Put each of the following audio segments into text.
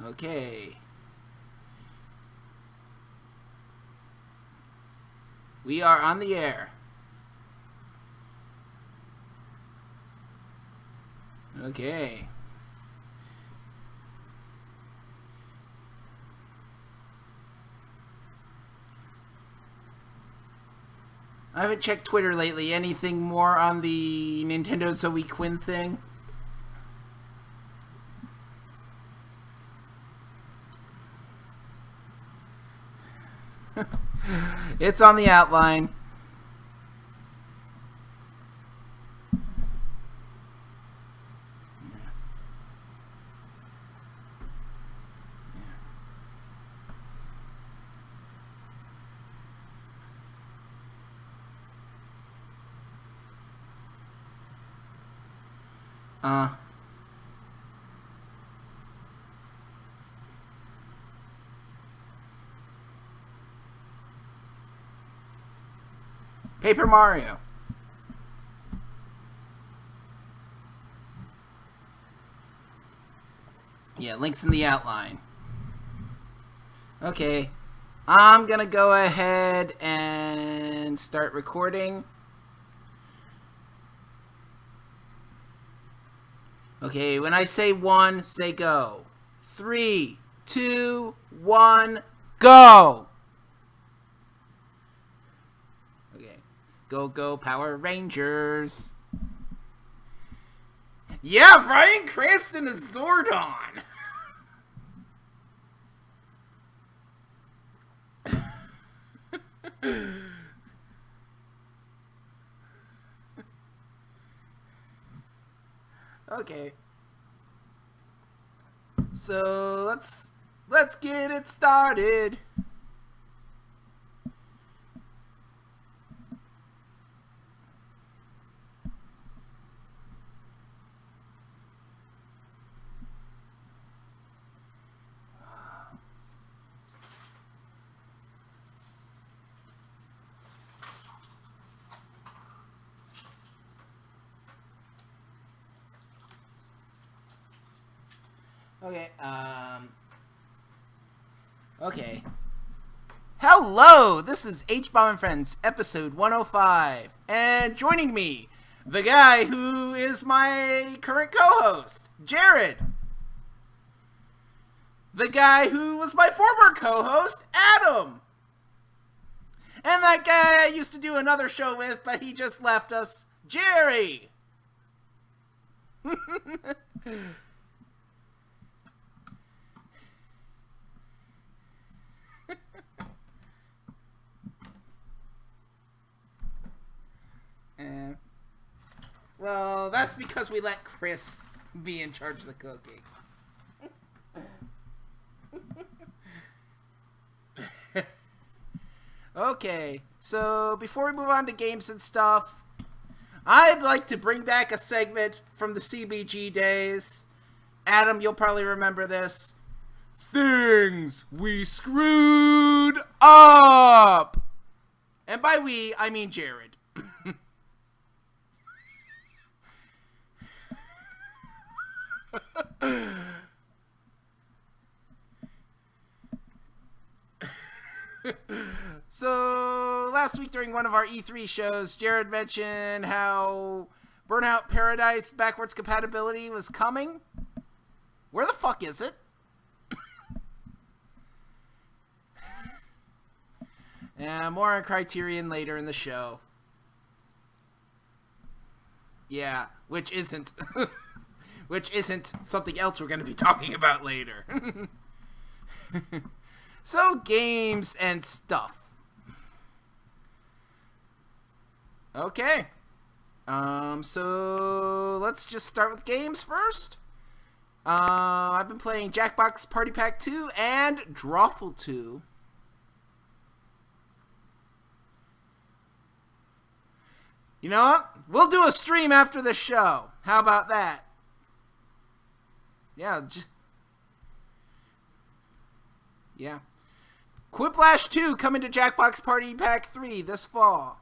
Okay. We are on the air. Okay. I haven't checked Twitter lately. Anything more on the Nintendo Zoe Quinn thing? It's on the outline. Paper Mario. Yeah, links in the outline. Okay. I'm gonna go ahead and start recording. Okay, when I say one, say go. 3, 2, 1, go! Okay. Go, go, Power Rangers. Yeah, Bryan Cranston is Zordon! Okay. So let's get it started. Okay, Okay. Hello, this is Hbomb and Friends, episode 105. And joining me, the guy who is my current co-host, Jared. The guy who was my former co-host, Adam. And that guy I used to do another show with, but he just left us, Jerry. Well, that's because we let Chris be in charge of the cooking. Okay, so before we move on to games and stuff, I'd like to bring back a segment from the CBG days. Adam, you'll probably remember this. Things we screwed up! And by we, I mean Jared. So, last week during one of our E3 shows, Jared mentioned how Burnout Paradise backwards compatibility was coming. Where the fuck is it? Yeah, more on Criterion later in the show. Yeah, which isn't something else we're going to be talking about later. So, games and stuff. Okay. So let's just start with games first. I've been playing Jackbox Party Pack 2 and Drawful 2. You know what? We'll do a stream after the show. How about that? Yeah. Yeah. Quiplash 2 coming to Jackbox Party Pack 3 this fall.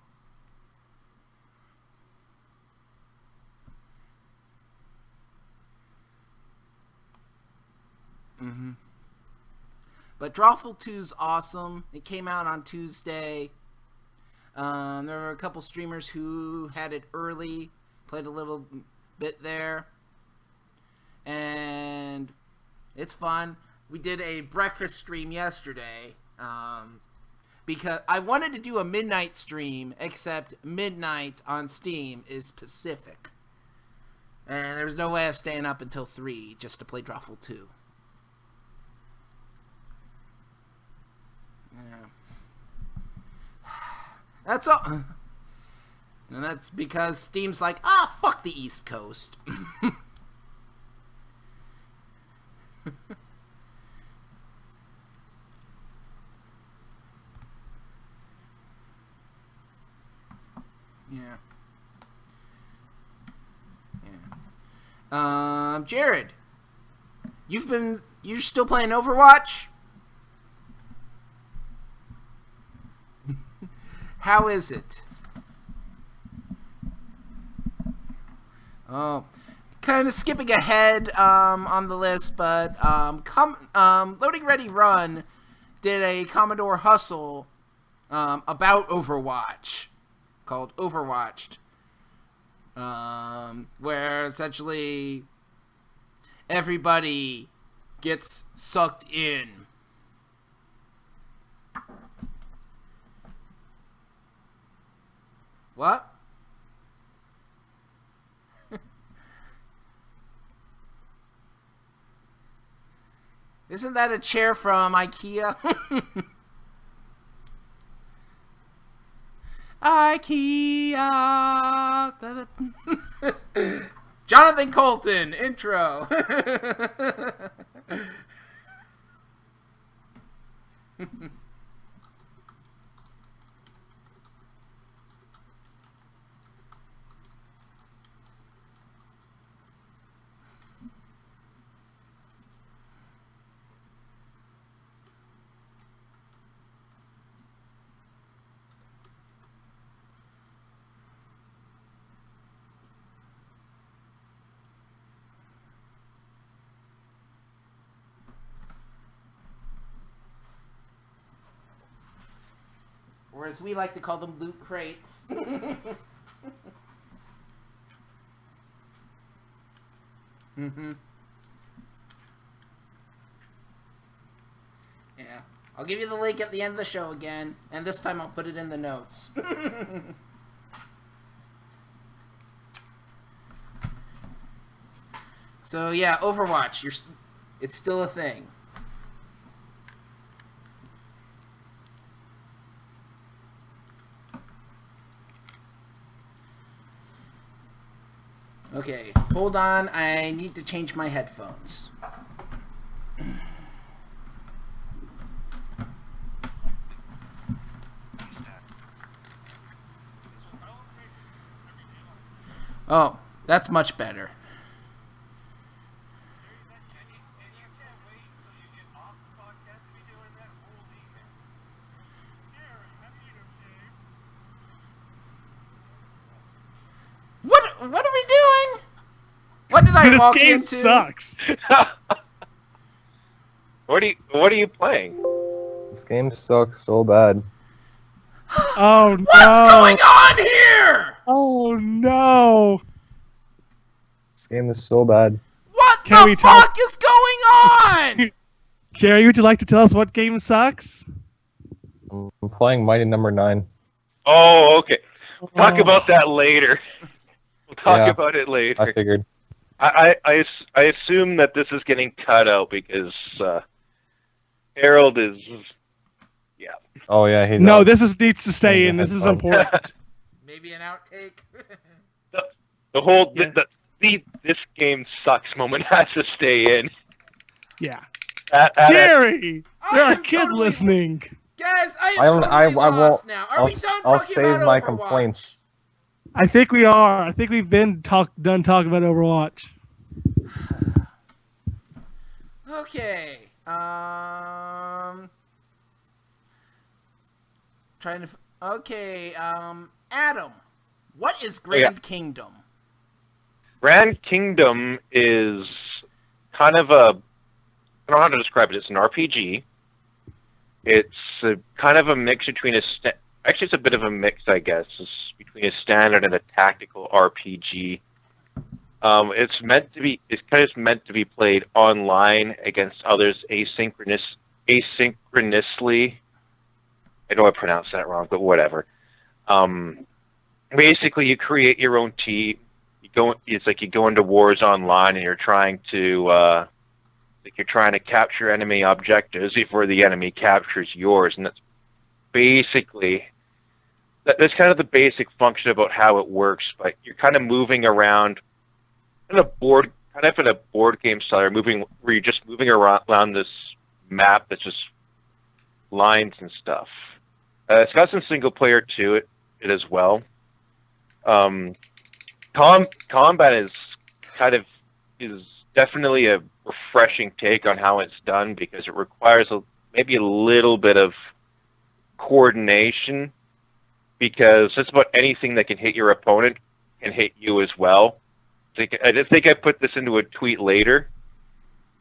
But Drawful 2's awesome. It came out on Tuesday. There were a couple streamers who had it early, played a little bit there. And it's fun. We did a breakfast stream yesterday. Because I wanted to do a midnight stream, except midnight on Steam is Pacific. And there's no way of staying up until 3 just to play Drawful 2. Yeah. That's all. And that's because Steam's like, fuck the East Coast. Yeah. Jared, you're still playing Overwatch? How is it? Oh, kind of skipping ahead on the list, but Loading Ready Run did a Commodore Hustle about Overwatch called Overwatched, where essentially everybody gets sucked in. What? Isn't that a chair from IKEA? IKEA. Jonathan Colton, intro. Or as we like to call them, loot crates. Mm-hmm. Yeah. I'll give you the link at the end of the show again, and this time I'll put it in the notes. So yeah, Overwatch, it's still a thing. Okay, hold on. I need to change my headphones. Oh, that's much better. What are we doing? What did I walk into? This game sucks. What are you playing? This game sucks so bad. Oh no! What's going on here? Oh no! This game is so bad. What the fuck is going on? Jerry, would you like to tell us what game sucks? I'm playing Mighty Number 9. Oh, okay. We'll talk about that later. We'll talk about it later. I figured. I assume that this is getting cut out because Harold is... Yeah. Oh, yeah, he's No, this needs to stay in. This is important. Maybe an outtake? The whole... this game sucks moment has to stay in. Yeah. Jerry! There are kids listening. Guys, I am totally lost now. Are we done I'll talking save about my Overwatch? complaints. I think we are. I think we've been done talking about Overwatch. Okay. Adam, what is Grand Kingdom? Rad Kingdom is kind of a... I don't know how to describe it. It's an RPG. It's kind of a mix between actually, it's a bit of a mix, I guess, it's between a standard and a tactical RPG. It's kind of meant to be played online against others asynchronously. I know I pronounced that wrong, but whatever. Basically, you create your own team. It's like you go into wars online, and you're trying to capture enemy objectives before the enemy captures yours, and that's kind of the basic function about how it works. But you're kind of moving around in a board game style, where you're just moving around this map that's just lines and stuff. It's got some single player to it as well. Combat is definitely a refreshing take on how it's done, because it requires maybe a little bit of coordination, because just about anything that can hit your opponent can hit you as well. I just think I put this into a tweet later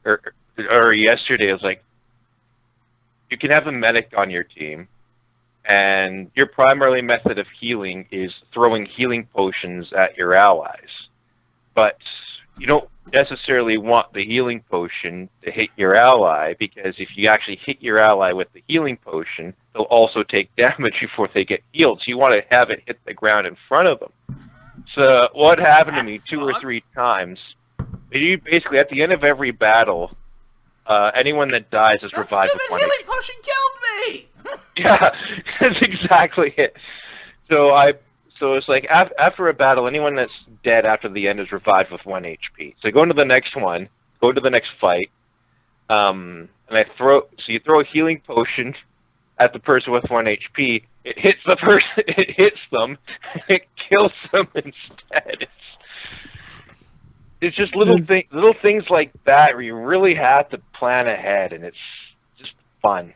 or yesterday. I was like, you can have a medic on your team, and your primary method of healing is throwing healing potions at your allies. But you don't necessarily want the healing potion to hit your ally, because if you actually hit your ally with the healing potion, they'll also take damage before they get healed. So you want to have it hit the ground in front of them. So what happened to me two or three times, you basically, at the end of every battle, anyone that dies is revived with one healing potion killed me! Yeah, that's exactly it. So it's like after a battle, anyone that's dead after the end is revived with 1 HP. So go into the next one, go to the next fight, and you throw a healing potion at the person with 1 HP. It hits the person, it hits them, it kills them instead. It's just little things like that where you really have to plan ahead, and it's just fun.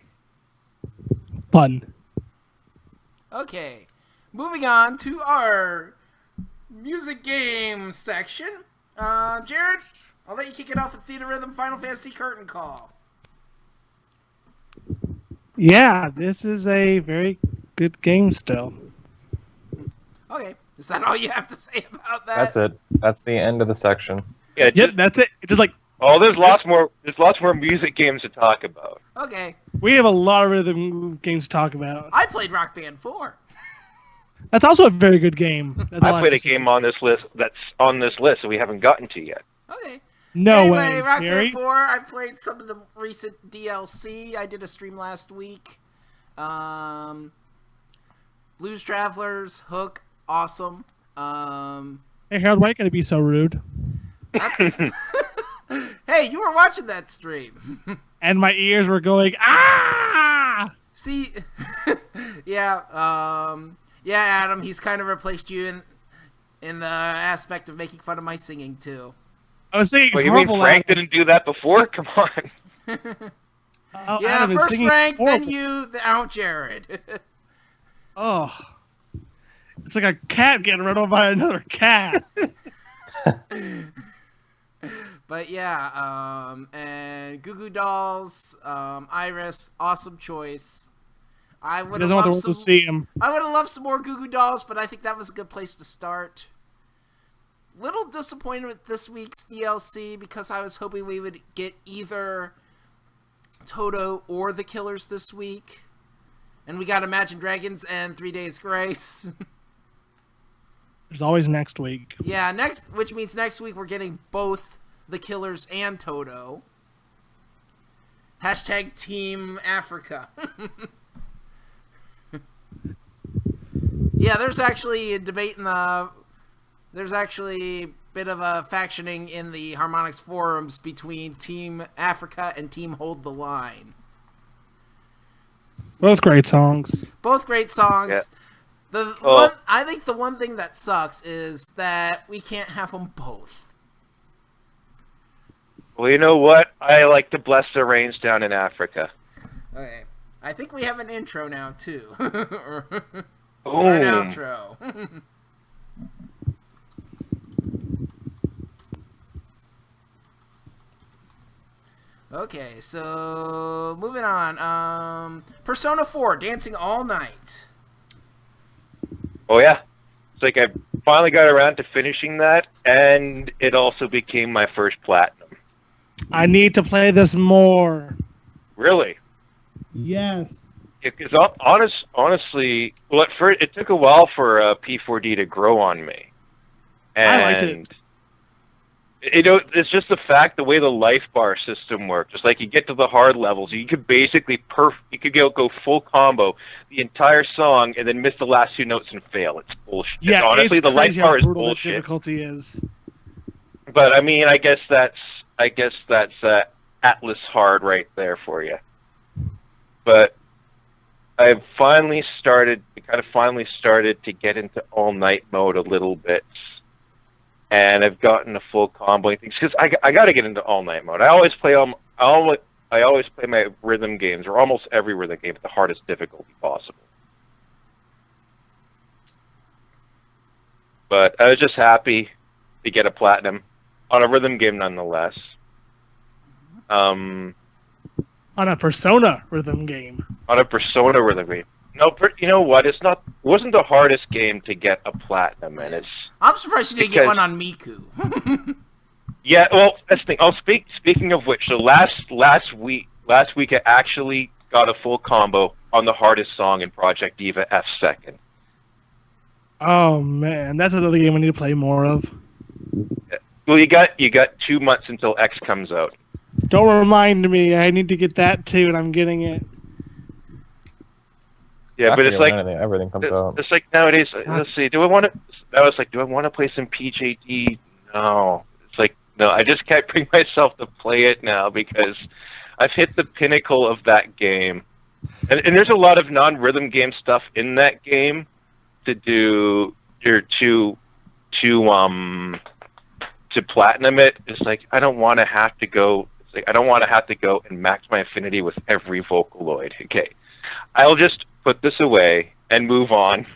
Okay, moving on to our music game section. Jared, I'll let you kick it off with Theater Rhythm Final Fantasy Curtain Call. Yeah, this is a very good game still. Okay, is that all you have to say about that? That's it. That's the end of the section. Yeah, That's it. It's just like, there's lots more music games to talk about. Okay. we have a lot of rhythm games to talk about. I played Rock Band 4. That's also a very good game. That's all I played have a to say. game on this list that's on this list that we haven't gotten to yet. Okay. No Anyway, way. Rock Gary? Band 4, I played some of the recent DLC. I did a stream last week. Blues Travelers, Hook, awesome. Hey, Harold, why are you going to be so rude? Hey, you were watching that stream. And my ears were going, ah! See, yeah, Adam, he's kind of replaced you in the aspect of making fun of my singing too. I was singing Well, you mean horrible. Frank didn't do that before? Come on. Oh, Yeah, Adam is first singing Frank, then horrible. you, then out Jared. Oh. It's like a cat getting run over by another cat. But yeah, and Goo Goo Dolls, Iris, awesome choice. I He would have doesn't want the loved world to see him. I would have loved some more Goo Goo Dolls, but I think that was a good place to start. Little disappointed with this week's DLC because I was hoping we would get either Toto or the Killers this week. And we got Imagine Dragons and 3 Days Grace. There's always next week. Yeah, which means next week we're getting both the Killers and Toto. Hashtag Team Africa. Yeah, there's actually a debate there's actually a bit of a factioning in the Harmonix forums between Team Africa and Team Hold the Line. Both great songs. Both great songs. Yeah. I think the one thing that sucks is that we can't have them both. Well, you know what? I like to bless the rains down in Africa. Okay. I think we have an intro now, too. or an Boom. outro. Okay, so moving on. Persona 4, Dancing All Night. Oh yeah, it's like I finally got around to finishing that, and it also became my first platinum. I need to play this more. Really? Yes. Because honestly, well, at first it took a while for P4D to grow on me. And I liked it. It's just the fact the way the life bar system works. It's like you get to the hard levels, you could basically you could go full combo the entire song and then miss the last two notes and fail. It's bullshit. Yeah, Honestly, it's the life crazy bar how is brutal bullshit. the difficulty is. But I mean, I guess that's Atlas hard right there for you. But I've finally started to get into all night mode a little bit. And I've gotten a full comboing things because I got to get into all night mode. I always play my rhythm games, or almost every rhythm game, at the hardest difficulty possible. But I was just happy to get a platinum on a rhythm game, nonetheless. On a Persona rhythm game. On a Persona rhythm game. No, you know what? It wasn't the hardest game to get a platinum, and I'm surprised you didn't get one on Miku. Yeah, well, that's the thing. Oh, speaking of which, so last week I actually got a full combo on the hardest song in Project Diva F2. Oh man, that's another game I need to play more of. Well, you got 2 months until X comes out. Don't remind me. I need to get that too, and I'm getting it. Yeah, but it's like everything comes out. It's like nowadays. Let's see. Do I want to play some PJD? No. It's like no. I just can't bring myself to play it now because I've hit the pinnacle of that game, and there's a lot of non-rhythm game stuff in that game to do. To platinum it. It's like I don't want to have to go. It's like I don't want to have to go and max my affinity with every Vocaloid. Okay, I'll just put this away and move on.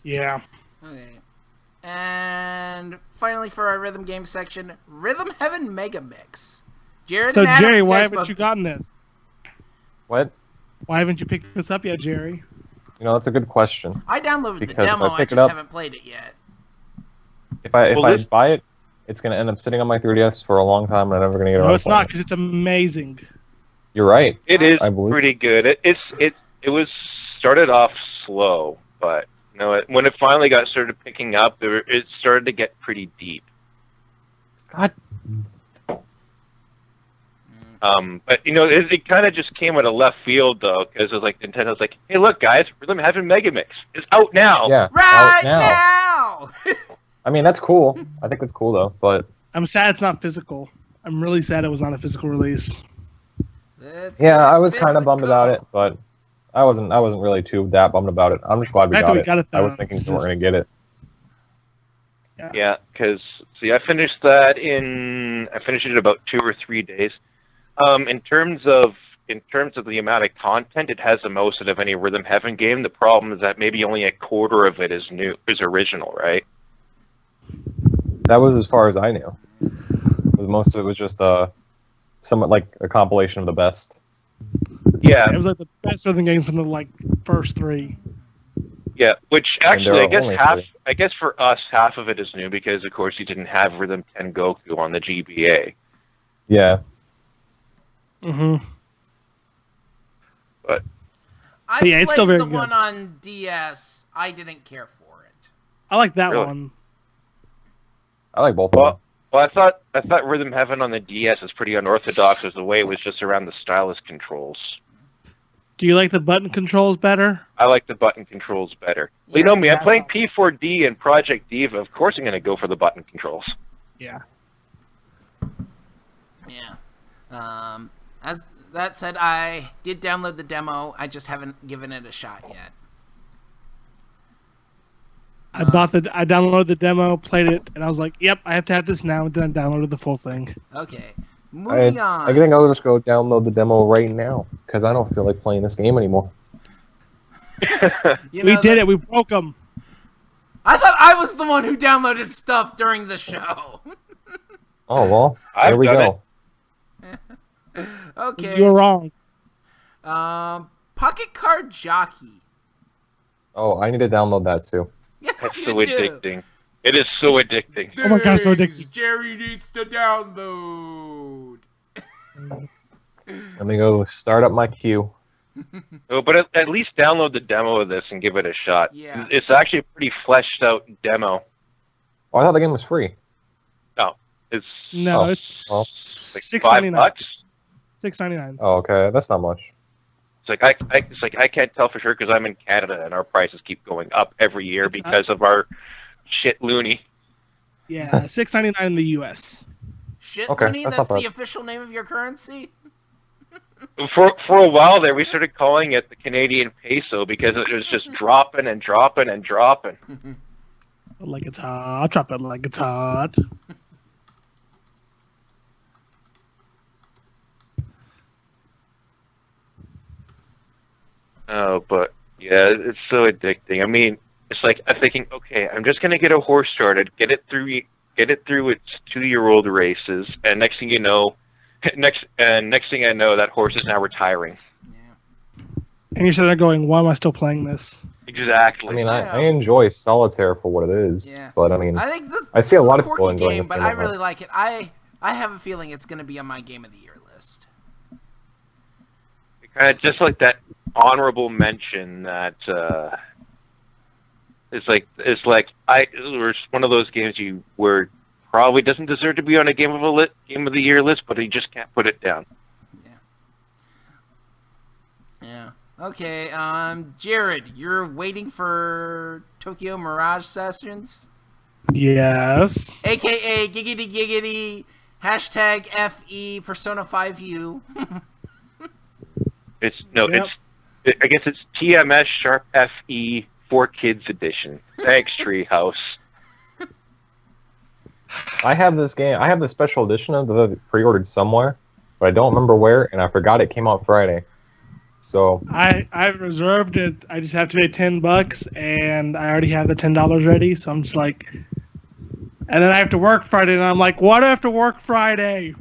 Yeah. Okay. And finally for our rhythm game section, Rhythm Heaven Mega Mix. Jared So and Adam, Jerry, why guys haven't both- you gotten this? What? Why haven't you picked this up yet, Jerry? You know, that's a good question. I downloaded the Because if demo, I I pick it just up- haven't played it yet. If I Well, buy it, it's going to end up sitting on my 3DS for a long time, and I'm never going to get around No, to it's playing not, it. because it's amazing. You're right. It is I believe. pretty good. It was started off slow, but when it finally got started picking up, it started to get pretty deep. God. But it kind of just came out of left field though, because it was like Nintendo's like, hey, look, guys, Rhythm Heaven Mega Mix is out now. Yeah. Right out now. now! I mean, that's cool. I think it's cool though, but I'm sad it's not physical. I'm really sad it was not a physical release. Let's yeah, get I was kind of bummed physical. about it, but I wasn't really too that bummed about it. I'm just glad we Fact got that we it. got it, I was though, thinking we is weren't going to get it. Yeah, because I finished that I finished it in about 2 or 3 days. In terms of the amount of content, it has the most out of any Rhythm Heaven game. The problem is that maybe only a quarter of it is original, right? That was as far as I knew. 'Cause most of it was just somewhat like a compilation of the best. Yeah, It was like the best rhythm game from the first 3. yeah. Which And actually, there I are guess only half. 3. I guess for us, half of it is new because, of course, you didn't have Rhythm 10 Goku on the GBA. Yeah. Mm-hmm. But I Yeah, it's still played very the good. one on DS. I didn't care for it. I like that Really? one. I like both of them. Well, I thought Rhythm Heaven on the DS was pretty unorthodox as the way it was just around the stylus controls. Do you like the button controls better? I like the button controls better. Well, you Yeah, know me, I'm yeah, playing P4D and Project Diva. Of course I'm going to go for the button controls. Yeah. Yeah. As that said, I did download the demo. I just haven't given it a shot yet. I downloaded the demo, played it, and I was like, yep, I have to have this now, and then I downloaded the full thing. Okay. Moving on. I think I'll just go download the demo right now because I don't feel like playing this game anymore. You We know, did it. We broke them. I thought I was the one who downloaded stuff during the show. Oh well, I've there we done go. it. Okay. You're wrong. Pocket Card Jockey. Oh, I need to download that too. Yes, That's you so do. addicting. It is so addicting. Oh my God, it's so Things addicting. Jerry needs to download. Let me go start up my queue. Oh, but at least download the demo of this and give it a shot. Yeah. It's actually a pretty fleshed out demo. Oh, I thought the game was free. No, it's No, Oh, it's well. like $6.99. $5. $6.99. Oh, okay. That's not much. It's like I can't tell for sure because I'm in Canada and our prices keep going up every year It's because of our shit loony. Yeah, $6.99 in the U.S. Shit, Okay, Looney, that's that's not the bad. official name of your currency? For a while there, we started calling it the Canadian peso because it was just dropping and dropping and dropping. Like it's hot. Drop it like it's hot. Oh, but yeah, it's so addicting. I mean, it's like I'm thinking, okay, I'm just gonna get a horse started, get it through its 2-year-old races, and next thing you know, next thing I know, that horse is now retiring. Yeah. And you're sitting there going, why am I still playing this? Exactly. I mean, Yeah. I enjoy Solitaire for what it is, Yeah. but I mean, I think this I see a this lot is of people quirky enjoying game, this but game I right now. really like it. I have a feeling it's going to be on my Game of the Year list. Just like that honorable mention that it's like it's one of those games you where probably doesn't deserve to be on a Game of the Year list, but you just can't put it down. Yeah. Okay, Jared, you're waiting for Tokyo Mirage Sessions? Yes. AKA Giggity Giggity, hashtag FE Persona 5U. Yep. I guess it's TMS Sharp FE 4 Kids Edition. Thanks, Treehouse. I have this game. I have the special edition of the pre-ordered somewhere, but I don't remember where, and I forgot it came out Friday. So I've reserved it. I just have to pay $10, and I already have the $10 ready. So I'm just like, and then I have to work Friday, and I'm like, why do I have to work Friday?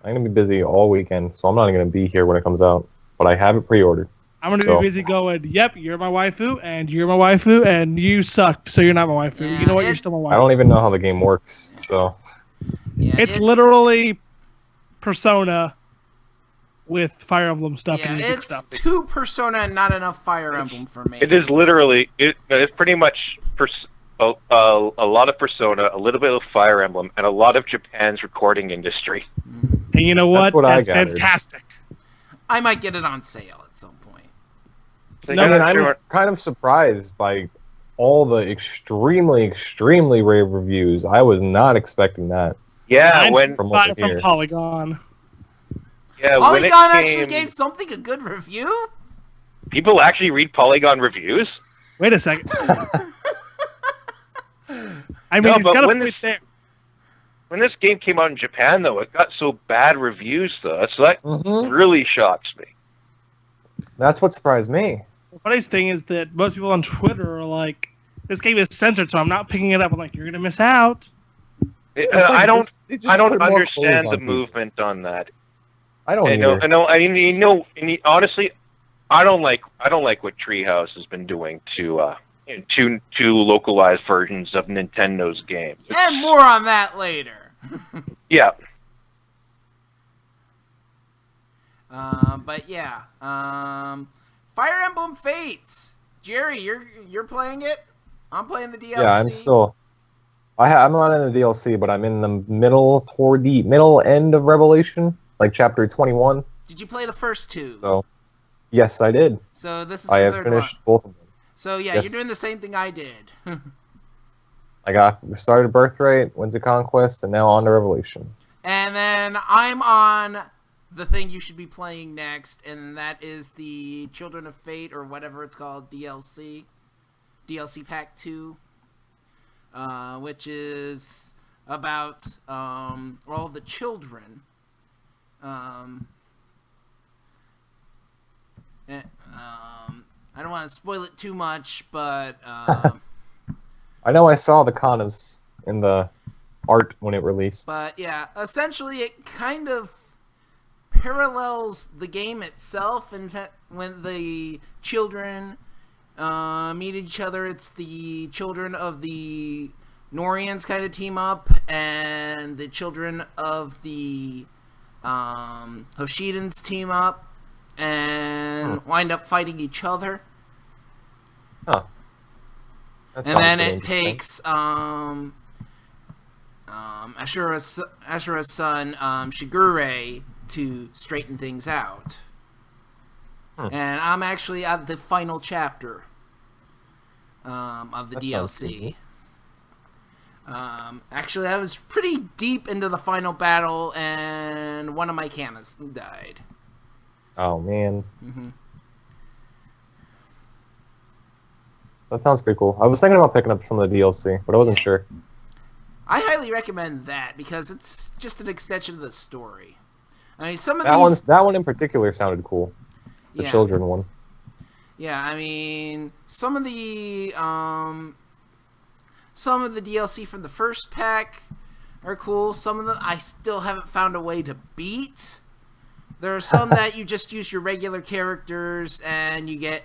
I'm gonna be busy all weekend, so I'm not gonna be here when it comes out. But I have it pre-ordered. I'm gonna So- be busy going, yep, you're my waifu, and you're my waifu, and you suck, so you're not my waifu. Yeah, You know what? it- You're still my I waifu. don't even know how the game works, so Yeah, It's literally Persona with Fire Emblem stuff yeah, and music it's stuff. too Persona and not enough Fire Emblem for me. It is literally it's pretty much a lot of Persona, a little bit of Fire Emblem, and a lot of Japan's recording industry. And you know what? That's what I That's gathered. fantastic. I might get it on sale at some point. Like, No, I mean, I'm I'm sure- kind of surprised by all the extremely, extremely rave reviews. I was not expecting that. yeah, Mine when From what I from hear. Polygon. when Polygon it actually came, gave something a good review? people actually read Polygon reviews. Wait a second. I mean, No, he's but got a when point this- there. When this game came out in Japan, though, it got so bad reviews, though. So that really shocks me. That's what surprised me. The funniest thing is that most people on Twitter are like, this game is censored, so I'm not picking it up. I'm like, you're going to miss out. It's like I don't. they just I don't put more understand clothes the on people. movement on that. I don't I know. either. I know. And honestly, I don't like what Treehouse has been doing to localized versions of Nintendo's games. And more on that later. Yeah. But yeah. Fire Emblem Fates. Jerry, you're playing it? I'm playing the DLC. Yeah, I'm still. I'm not in the DLC, but I'm in the toward the middle end of Revelation, like chapter 21. Did you play the first two? So, yes, I did. So this is I the have third finished one. both of them. So yeah, Yes. you're doing the same thing I did. I started Birthright, went to Conquest, and now on to Revelation. And then I'm on the thing you should be playing next, and that is the Children of Fate, or whatever it's called, DLC Pack 2, which is about all the children. I don't want to spoil it too much, but I know I saw the kanas in the art when it released. But yeah, essentially it kind of parallels the game itself. In fact, when the children meet each other, it's the children of the Norians kind of team up, and the children of the Hoshidans team up, and wind up fighting each other. Huh. And then it takes Ashura's son Shigure to straighten things out. And I'm actually at the final chapter of the DLC. Actually, I was pretty deep into the final battle, and one of my camas died. Oh, man. Mm-hmm. That sounds pretty cool. I was thinking about picking up some of the DLC, but I wasn't sure. I highly recommend that because it's just an extension of the story. I mean, some of that one in particular sounded cool. The children one. Yeah, I mean, some of the DLC from the first pack are cool. Some of them I still haven't found a way to beat. There are some that you just use your regular characters and you get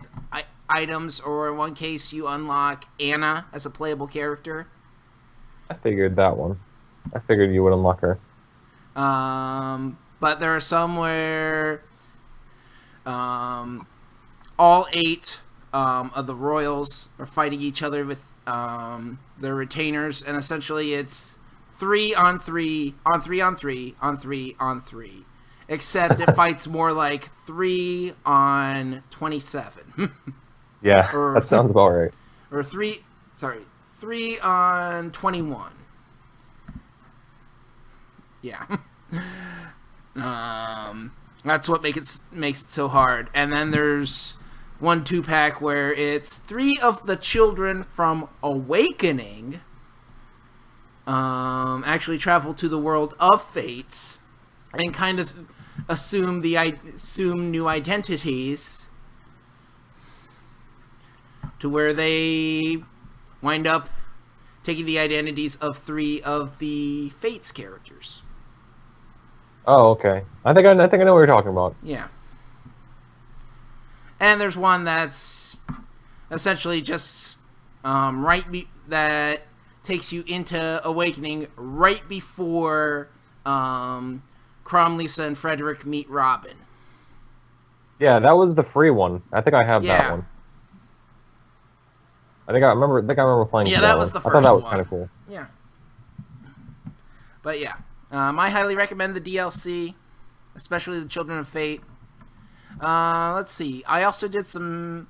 items, or in one case you unlock Anna as a playable character. I figured that one. I figured you would unlock her. But there are some where all 8 of the royals are fighting each other with their retainers, and essentially it's 3 on 3 on 3 on 3 on 3 on 3. Except it fights more like 3 on 27. Yeah, that sounds about right. Or 3 on 21. Yeah. That's what makes it so hard. And then there's 1 2-pack where it's 3 of the children from Awakening actually travel to the world of Fates and kind of assume new identities, to where they wind up taking the identities of 3 of the Fates characters. Oh, okay. I think I know what you're talking about. Yeah. And there's one that's essentially just that takes you into Awakening right before Crom, Lisa, and Frederick meet Robin. Yeah, that was the free one. I think I have that one. I think I remember playing. Yeah, that was the first one. I thought that was one. kind of cool. Yeah. But yeah, I highly recommend the DLC, especially the Children of Fate. Let's see. I also did some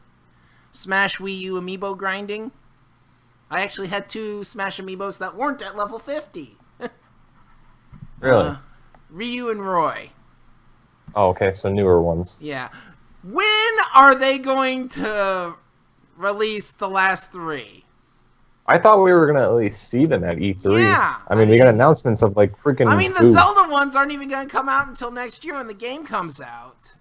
Smash Wii U amiibo grinding. I actually had 2 Smash amiibos that weren't at level 50. Really? Ryu and Roy. Oh, okay. So newer ones. Yeah. When are they going to release the last 3? I thought we were gonna at least see them at E3. Yeah. I mean, we got announcements of like freaking. I mean, the Zelda ones aren't even gonna come out until next year when the game comes out.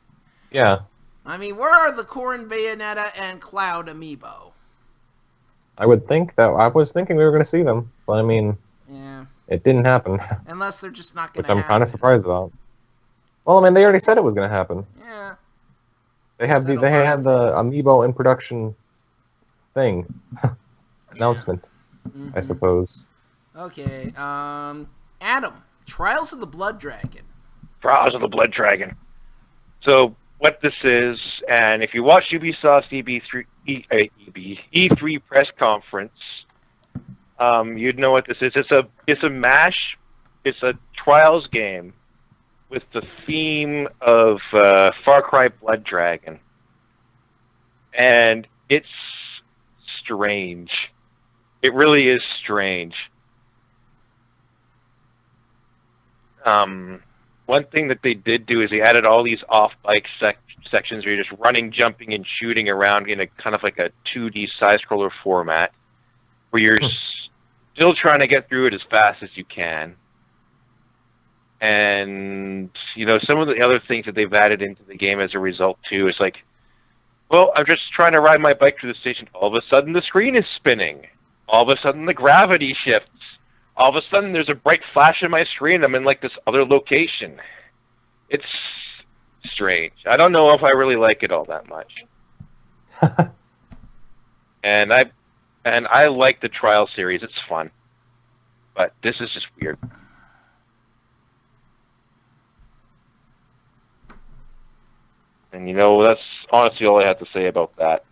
Yeah. I mean, where are the Corrin, Bayonetta, and Cloud amiibo? I was thinking we were gonna see them, but I mean, yeah, it didn't happen. Unless they're just not gonna. Which I'm kind of surprised about. Well, I mean, they already said it was gonna happen. Yeah. They had the amiibo in production thing. Announcement, I suppose. Okay, Adam, Trials of the Blood Dragon. Trials of the Blood Dragon. So what this is, and if you watch Ubisoft's E3 press conference, you'd know what this is. It's a Trials game with the theme of Far Cry Blood Dragon, and it's strange. It really is strange. One thing that they did do is they added all these off-bike sections where you're just running, jumping, and shooting around in a kind of like a 2D side-scroller format, where you're still trying to get through it as fast as you can. And, you know, some of the other things that they've added into the game as a result, too, is like, well, I'm just trying to ride my bike through the station. All of a sudden, the screen is spinning. All of a sudden, the gravity shifts. All of a sudden, there's a bright flash in my screen. I'm in, like, this other location. It's strange. I don't know if I really like it all that much. And I like the Trial series. It's fun. But this is just weird. And that's honestly all I have to say about that.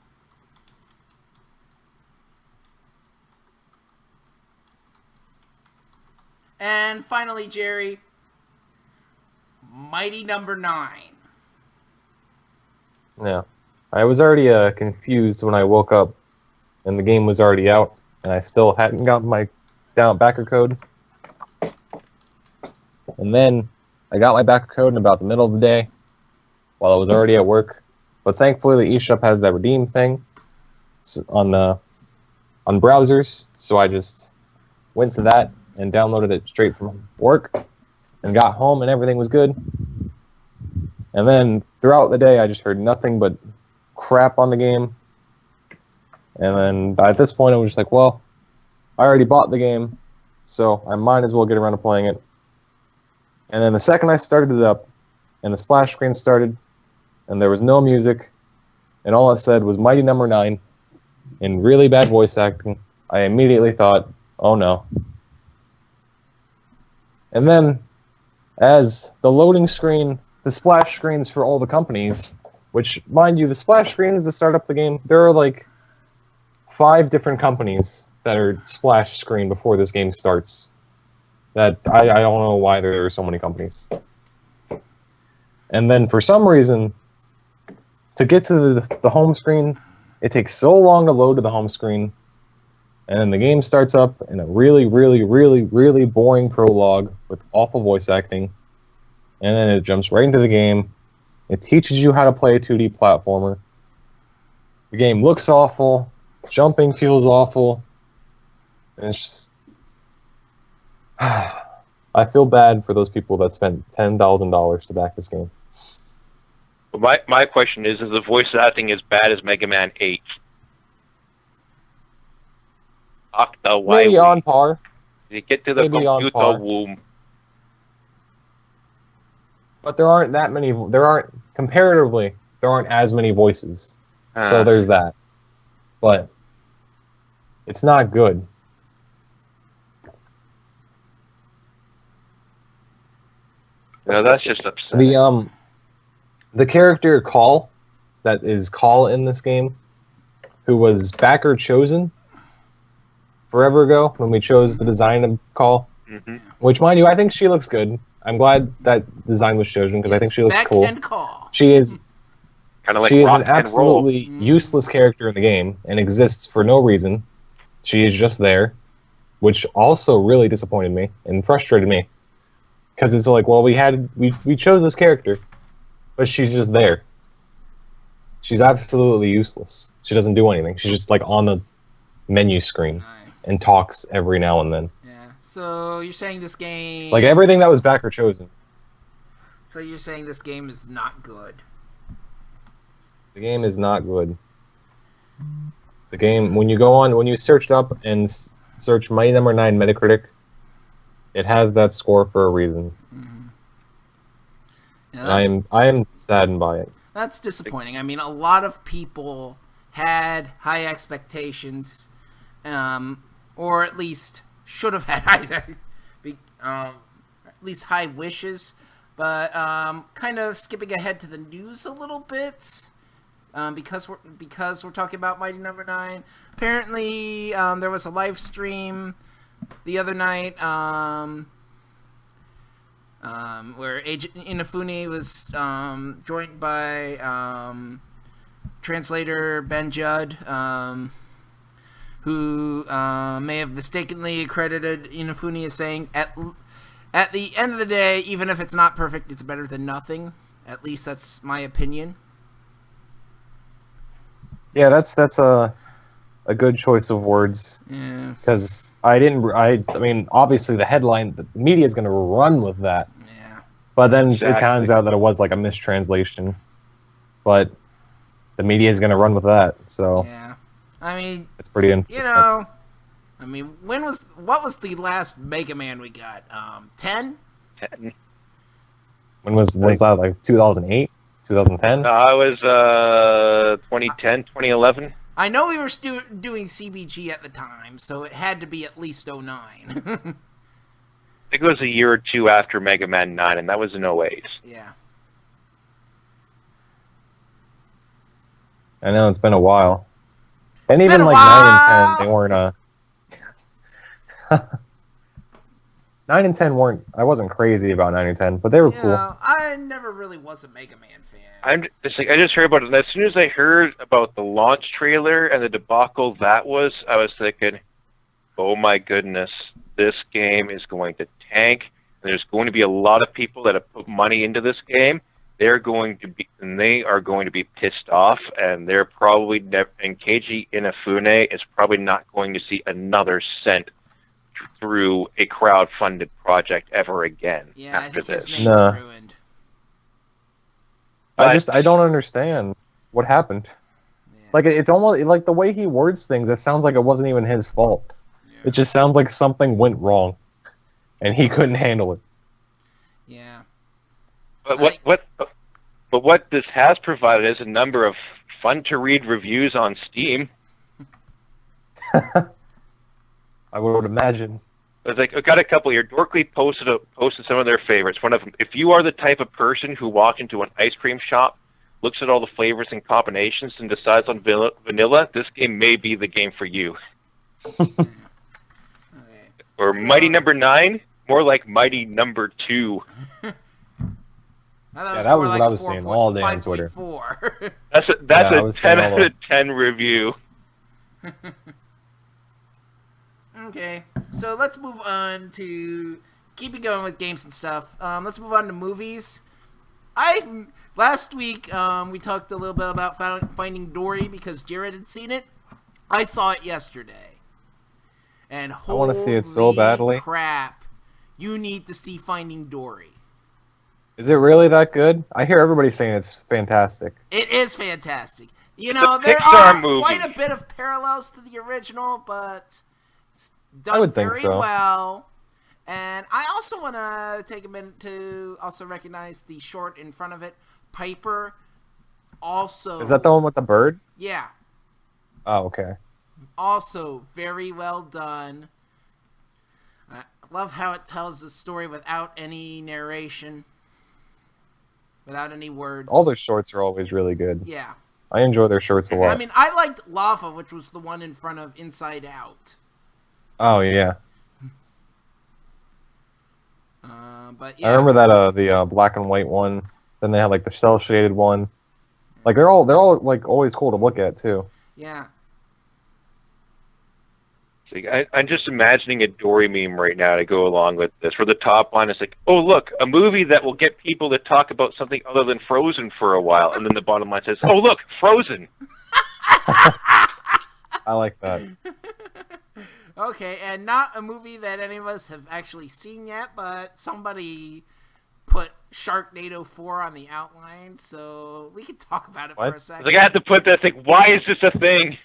And finally, Jerry, Mighty Number 9. Yeah. I was already confused when I woke up and the game was already out and I still hadn't gotten my backer code. And then I got my backer code in about the middle of the day while I was already at work. But thankfully the eShop has that redeem thing on browsers, so I just went to that and downloaded it straight from work and got home and everything was good. And then throughout the day I just heard nothing but crap on the game. And then at this point I was just like, well, I already bought the game, so I might as well get around to playing it. And then the second I started it up and the splash screen started and there was no music and all it said was Mighty Number 9 in really bad voice acting, I immediately thought, oh no. And then, as the loading screen, the splash screens for all the companies, which, mind you, the splash screens to start up the game, there are like 5 different companies that are splash screen before this game starts. That I don't know why there are so many companies. And then for some reason, to get to the home screen, it takes so long to load to the home screen. And then the game starts up in a really, really, really, really boring prologue with awful voice acting. And then it jumps right into the game. It teaches you how to play a 2D platformer. The game looks awful. Jumping feels awful. And it's just... I feel bad for those people that spent $10,000 to back this game. But my question is the voice acting as bad as Mega Man 8? Maybe on par. You get to the computer womb. But there aren't that many. Comparatively, there aren't as many voices. So there's that. But it's not good. No, that's just upsetting. The character Call, that is Call in this game, who was backer chosen forever ago when we chose the design of Call. Mm-hmm. Which, mind you, I think she looks good. I'm glad that design was chosen because I think she looks cool. And Call. She is kind of like she is rock an and absolutely useless character in the game and exists for no reason. She is just there, which also really disappointed me and frustrated me because it's like, well, we chose this character, but she's just there. She's absolutely useless. She doesn't do anything. She's just like on the menu screen and talks every now and then. Yeah. So you're saying this game... Like everything that was backer chosen. So you're saying this game is not good. The game is not good. The game, when you searched up and search Mighty Number 9 Metacritic, it has that score for a reason. Mm-hmm. Yeah, I am saddened by it. That's disappointing. I mean, a lot of people had high expectations, or at least should have had at least high wishes. But kind of skipping ahead to the news a little bit, because we're talking about Mighty Number 9. Apparently, there was a live stream the other night where Agent Inafune was joined by translator Ben Judd, who may have mistakenly credited Inafune as saying, at the end of the day, even if it's not perfect, it's better than nothing. At least that's my opinion. Yeah, that's a good choice of words. Yeah. Because I mean, obviously the headline, the media is going to run with that. Yeah. But then Exactly. it turns out that it was like a mistranslation. But the media is going to run with that, so Yeah. I mean, it's pretty interesting. you know, I mean, what was the last Mega Man we got? 10? When was that, like 2008? 2010? I was 2010, 2011. I know we were doing CBG at the time, so it had to be at least 09. I think it was a year or two after Mega Man 9, and that was in 08. Yeah. I know, it's been a while. And It's even been a like while! 9 and 10, they weren't 9 and 10 weren't. I wasn't crazy about 9 and 10, but they were cool. I never really was a Mega Man fan. I just heard about it, and as soon as I heard about the launch trailer and the debacle that was, I was thinking, oh my goodness, this game is going to tank. And there's going to be a lot of people that have put money into this game. They are going to be pissed off, and they're probably and Keiji Inafune is probably not going to see another cent through a crowd-funded project ever again after this. His name's ruined. I don't understand what happened. Yeah. Like, it's almost like the way he words things, it sounds like it wasn't even his fault. Yeah. It just sounds like something went wrong, and he couldn't handle it. Yeah. But what this has provided is a number of fun-to-read reviews on Steam. I would imagine. It's like, I've got a couple here. Dorkly posted some of their favorites. One of them, if you are the type of person who walks into an ice cream shop, looks at all the flavors and combinations, and decides on vanilla, this game may be the game for you. Okay. Or Mighty Number 9, more like Mighty Number 2. That was what I was saying all day on Twitter. That's a 10 out of 10 review. Okay, so let's move on to keeping going with games and stuff. Let's move on to movies. Last week we talked a little bit about Finding Dory because Jared had seen it. I saw it yesterday, and I want to see it so badly. Crap! You need to see Finding Dory. Is it really that good? I hear everybody saying it's fantastic. It is fantastic. You know, there Pixar are movie. quite a bit of parallels to the original, but it's done I would think very so. well. And I also want to take a minute to also recognize the short in front of it, Piper. Also, Is that the one with the bird? Yeah. Oh, okay. Also, very well done. I love how it tells the story without any narration, without any words. All their shorts are always really good. Yeah. I enjoy their shorts a lot. I mean, I liked Lava, which was the one in front of Inside Out. Oh, yeah. But yeah. I remember that the black and white one. Then they had like the cell shaded one. Like they're all like always cool to look at too. Yeah. I'm just imagining a Dory meme right now to go along with this, where the top line is like, oh, look, a movie that will get people to talk about something other than Frozen for a while. And then the bottom line says, oh, look, Frozen. I like that. Okay, and not a movie that any of us have actually seen yet, but somebody put Sharknado 4 on the outline, so we can talk about it for a second. Like, I had to put that thing, why is this a thing?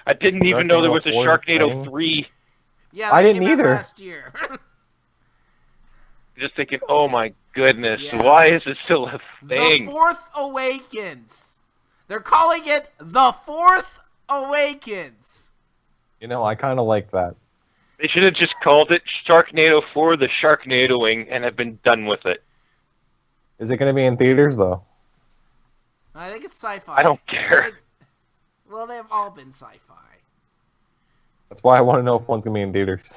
I didn't even know there was a Sharknado 3. Yeah, I didn't either. Last year. Just thinking, oh my goodness, Yeah. why is it still a thing? The Force Awakens. They're calling it The Fourth Awakens. You know, I kind of like that. They should have just called it Sharknado 4 The Sharknadoing and have been done with it. Is it going to be in theaters though? I think it's sci-fi. I don't care. Well, they've all been sci-fi. That's why I want to know if one's going to be in theaters.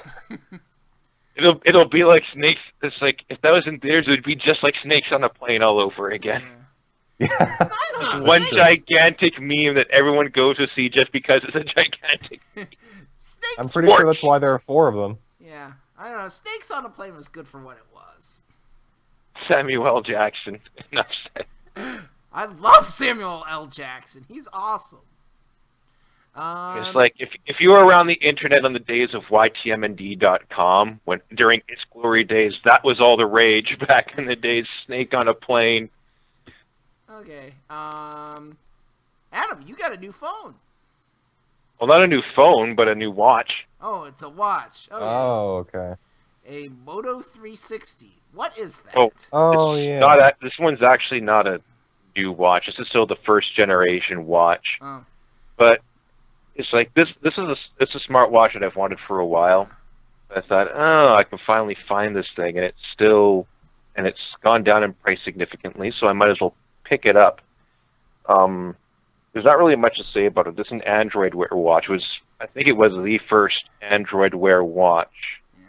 It'll be like Snakes. It's like, if that was in theaters, it would be just like Snakes on a Plane all over again. Yeah. I don't know, One Snakes- gigantic meme that everyone goes to see just because it's a gigantic. Snakes. I'm pretty sure that's why there are 4 of them. Yeah, I don't know. Snakes on a Plane was good for what it was. Samuel L. Jackson. Enough said. I love Samuel L. Jackson. He's awesome. It's like if you were around the internet on the days of ytmnd.com, when during its glory days, that was all the rage back in the days. Snake on a Plane. Okay. Adam, you got a new phone. Well, not a new phone, but a new watch. Oh, it's a watch. Okay. Oh, okay. A Moto 360. What is that? Oh, Oh, It's yeah. not this one's actually not a new watch. This is still the first generation watch. Oh. But it's like this is a smart watch that I've wanted for a while. I thought, oh, I can finally find this thing, and it's gone down in price significantly, so I might as well pick it up. There's not really much to say about it. This is an Android Wear watch. I think it was the first Android Wear watch. Yeah.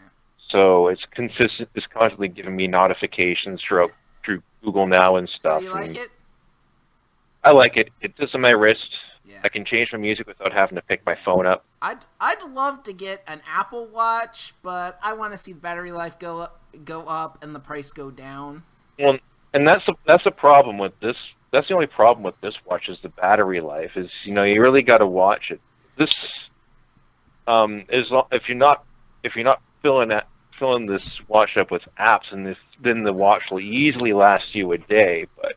So it's consistent. It's constantly giving me notifications through Google Now and stuff. So you like it? I like it. It sits on my wrist. Yeah. I can change my music without having to pick my phone up. I'd love to get an Apple Watch, but I want to see the battery life go up and the price go down. Well, and that's the problem with this. That's the only problem with this watch is the battery life. Is you really got to watch it. This if you're not filling this watch up with apps, and then the watch will easily last you a day. But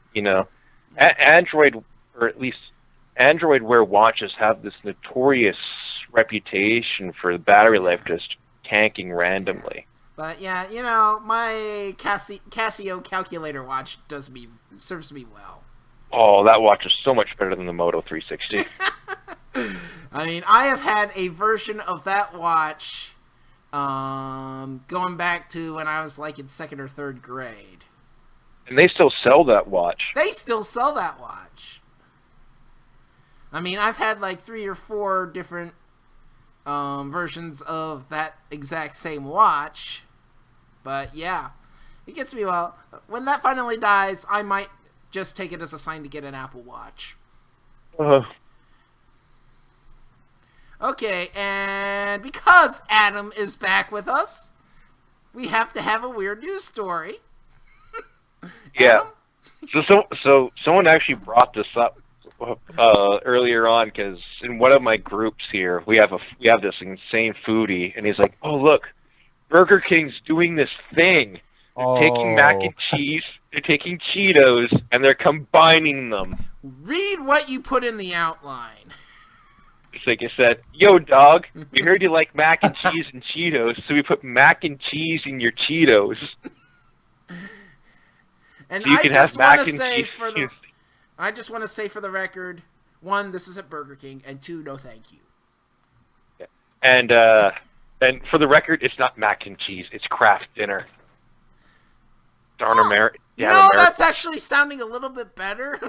Android, or at least Android Wear watches, have this notorious reputation for the battery life just tanking randomly. But yeah, my Casio calculator watch serves me well. Oh, that watch is so much better than the Moto 360. I mean, I have had a version of that watch going back to when I was like in 2nd or 3rd grade. And they still sell that watch. They still sell that watch. I mean, I've had like 3 or 4 different versions of that exact same watch. But yeah, it gets me well. When that finally dies, I might just take it as a sign to get an Apple Watch. Okay, and because Adam is back with us, we have to have a weird news story. Yeah. So someone actually brought this up earlier on, because in one of my groups here, we have this insane foodie, and he's like, "Oh, look, Burger King's doing this thing. They're taking mac and cheese, they're taking Cheetos, and they're combining them." Read what you put in the outline. It's like I said, "Yo, dog, we heard you like mac and cheese and Cheetos, so we put mac and cheese in your Cheetos." And So you I can just have mac want to and say cheese. I just want to say for the record, 1, this is at Burger King, and 2, no thank you. Yeah. And for the record, it's not mac and cheese, it's Kraft Dinner. Darn America. That's actually sounding a little bit better.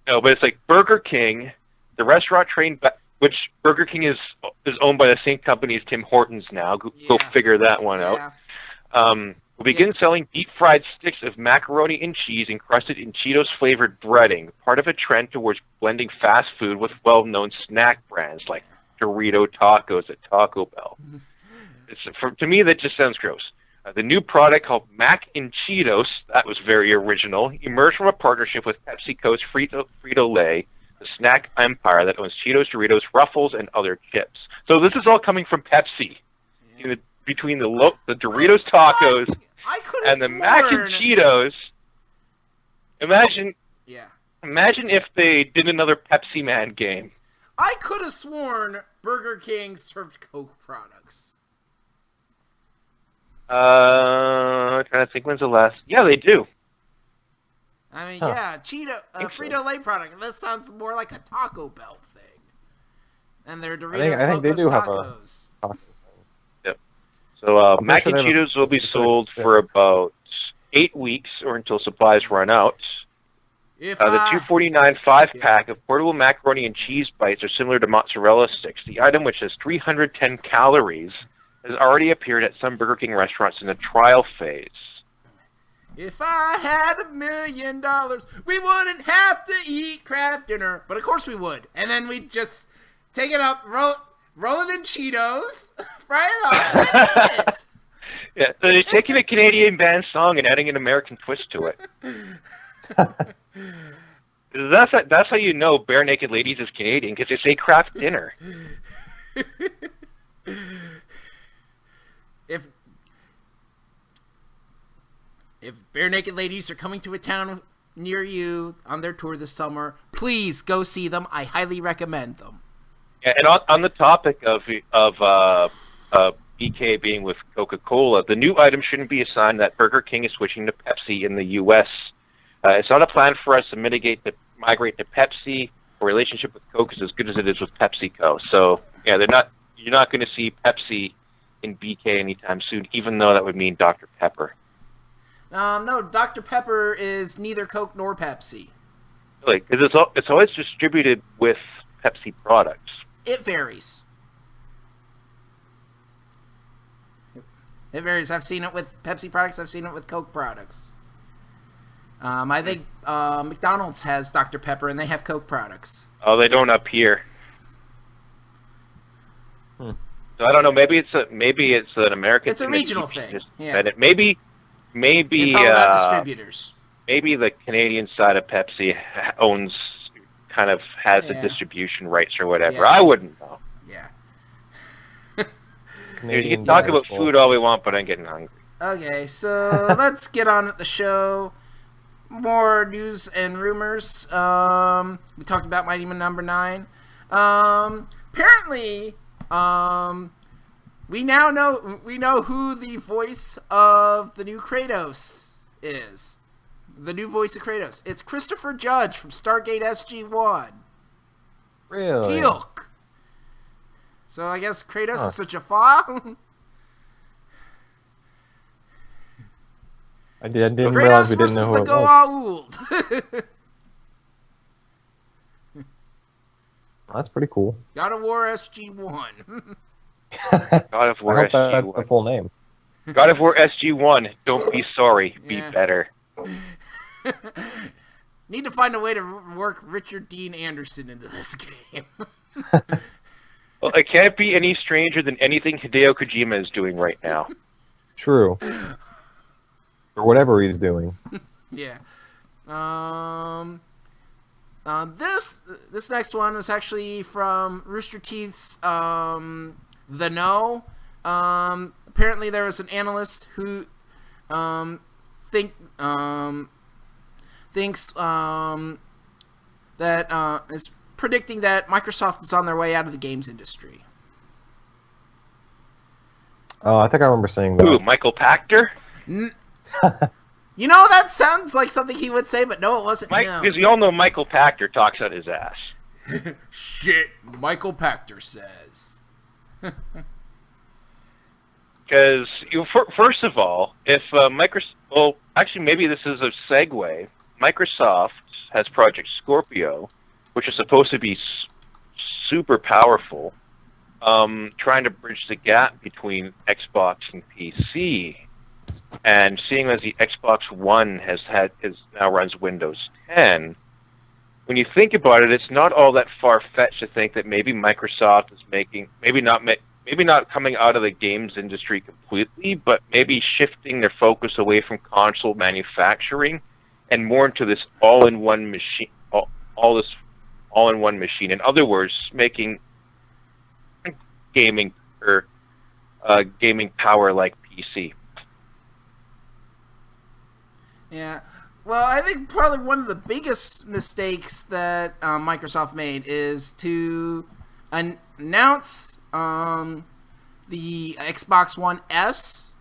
No, but it's like Burger King, the restaurant chain, which Burger King is owned by the same company as Tim Hortons now. Go figure that one out. Will begin selling deep-fried sticks of macaroni and cheese encrusted in Cheetos-flavored breading, part of a trend towards blending fast food with well-known snack brands like Dorito tacos at Taco Bell. To me, that just sounds gross. The new product, called Mac and Cheetos, that was very original, emerged from a partnership with PepsiCo's Frito-Lay, the snack empire that owns Cheetos, Doritos, Ruffles, and other chips. So this is all coming from Pepsi. Yeah. Between the Doritos tacos and the Mac and Cheetos. Imagine if they did another Pepsi Man game. I could have sworn Burger King served Coke products. I'm trying to think when's the last. Yeah, they do. I mean, Frito-Lay product. That sounds more like a Taco Bell thing. And their Doritos I think they do tacos. Have a. Yep. So Mac sure and Cheetos will be sold for about 8 weeks or until supplies run out. The $2.49 5-pack of portable macaroni and cheese bites are similar to mozzarella sticks. The item, which has 310 calories, has already appeared at some Burger King restaurants in the trial phase. If I had $1 million, we wouldn't have to eat Kraft Dinner. But of course we would. And then we'd just take it up, roll it in Cheetos, fry it up, and eat it. Yeah, so they're taking a Canadian band song and adding an American twist to it. That's how you know Barenaked Ladies is Canadian, because they say Kraft Dinner. If Barenaked Ladies are coming to a town near you on their tour this summer, please go see them. I highly recommend them. Yeah, and on the topic of BK being with Coca-Cola, the new item shouldn't be a sign that Burger King is switching to Pepsi in the U.S. It's not a plan for us to migrate to Pepsi. Our relationship with Coke is as good as it is with PepsiCo. So yeah, you're not going to see Pepsi in BK anytime soon, even though that would mean Dr. Pepper. No, Dr. Pepper is neither Coke nor Pepsi. Really? Because it's always distributed with Pepsi products. It varies. It varies. I've seen it with Pepsi products. I've seen it with Coke products. I think McDonald's has Dr. Pepper and they have Coke products. Oh, they don't up here. So I don't know. Maybe it's an American. It's a regional thing. Yeah. Maybe it's all about distributors. Maybe the Canadian side of Pepsi has the distribution rights or whatever. Yeah. I wouldn't know. Yeah. You can talk about food all we want, but I'm getting hungry. Okay, so let's get on with the show. More news and rumors. We talked about Mighty number 9. Apparently, we know who the voice of the new Kratos is. The new voice of Kratos. It's Christopher Judge from Stargate SG-1. Really? Teal'c. So I guess Kratos is a Jaffa? I didn't realize we didn't know who it was. Goa'uld. That's pretty cool. God of War SG-1. God of War I hope that's SG-1. the full name. God of War SG-1. Don't be sorry. Be better. Need to find a way to work Richard Dean Anderson into this game. Well, it can't be any stranger than anything Hideo Kojima is doing right now. True. Or whatever he's doing. Yeah. This next one was actually from Rooster Teeth's The Know. Apparently there was an analyst who thinks that is predicting that Microsoft is on their way out of the games industry. Oh, I think I remember saying that. Ooh, Michael Pachter? You know, that sounds like something he would say, but no, it wasn't him. Because we all know Michael Pachter talks out his ass. Shit, Michael Pachter says. Because, first of all, if Microsoft... Well, actually, maybe this is a segue. Microsoft has Project Scorpio, which is supposed to be super powerful, trying to bridge the gap between Xbox and PC. And seeing as the Xbox One now runs Windows 10, when you think about it, it's not all that far-fetched to think that maybe Microsoft is maybe not coming out of the games industry completely, but maybe shifting their focus away from console manufacturing and more into this all-in-one machine. All-in-one machine. In other words, making gaming power like PC. Yeah. Well, I think probably one of the biggest mistakes that Microsoft made is to announce the Xbox One S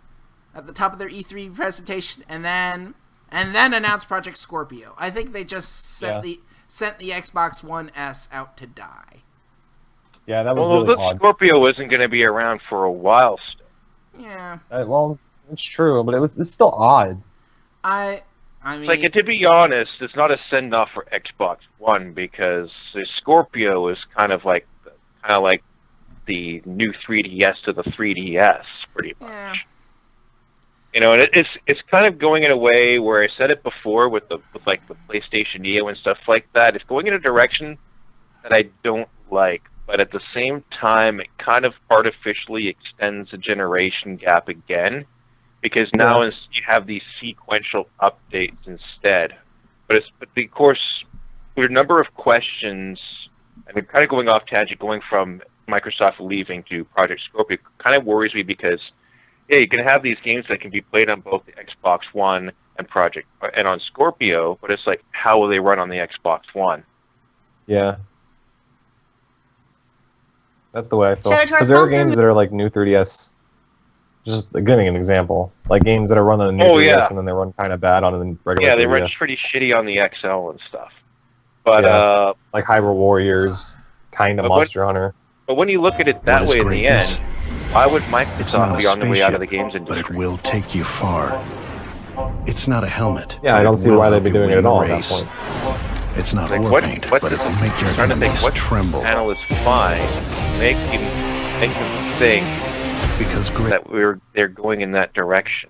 at the top of their E3 presentation, and then announce Project Scorpio. I think they just sent the Xbox One S out to die. Yeah, that was really odd. Scorpio isn't going to be around for a while still. Yeah. Well, it's true, but it's still odd. I mean, like, to be honest, it's not a send off for Xbox One because the Scorpio is kind of like the new 3DS to the 3DS, pretty much. Yeah. You know, and it's kind of going in a way where I said it before with PlayStation Neo and stuff like that. It's going in a direction that I don't like, but at the same time, it kind of artificially extends the generation gap again. Because now you have these sequential updates instead. But of course, there are a number of questions, and I'm kind of going off tangent, going from Microsoft leaving to Project Scorpio, kind of worries me because, yeah, you can have these games that can be played on both the Xbox One and on Scorpio, but it's like, how will they run on the Xbox One? Yeah. That's the way I feel. Because there are games that are like new 3DS Just giving an example, like games that are run on a new 3DS and then they run kind of bad on a regular. Yeah, they 3DS. run pretty shitty on the XL and stuff. But like Hyrule Warriors, kind of Monster Hunter. But when you look at it that way in the end, why would Microsoft be on the way out of the games industry? But it will take you far. It's not a helmet. Yeah, I don't see why they'd be doing it at all at that point. It's not like, war paint, but it will make your enemies tremble. Panel is fine. Make them think because that they're going in that direction.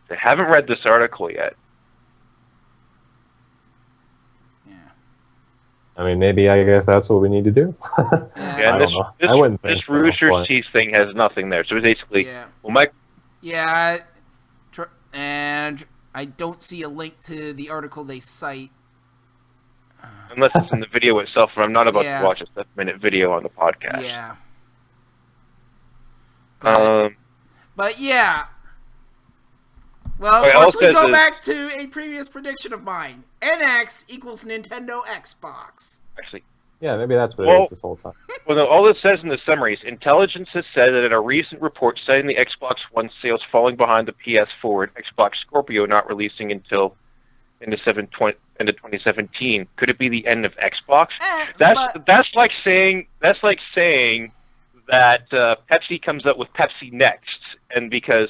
They haven't read this article yet. Yeah. I mean, maybe I guess that's what we need to do. Yeah, and this Rooster's Teeth thing has nothing there. So it's basically, and I don't see a link to the article they cite. Unless it's in the video itself, and I'm not about to watch a 7-minute video on the podcast. Yeah. But yeah. Well, of course, we go back to a previous prediction of mine. NX equals Nintendo Xbox. Actually, yeah, maybe that's what it is this whole time. Well, no, all it says in the summary is intelligence has said that in a recent report citing the Xbox One sales falling behind the PS4 and Xbox Scorpio not releasing until into 2017. Could it be the end of Xbox? That's like saying that Pepsi comes up with Pepsi Next, and because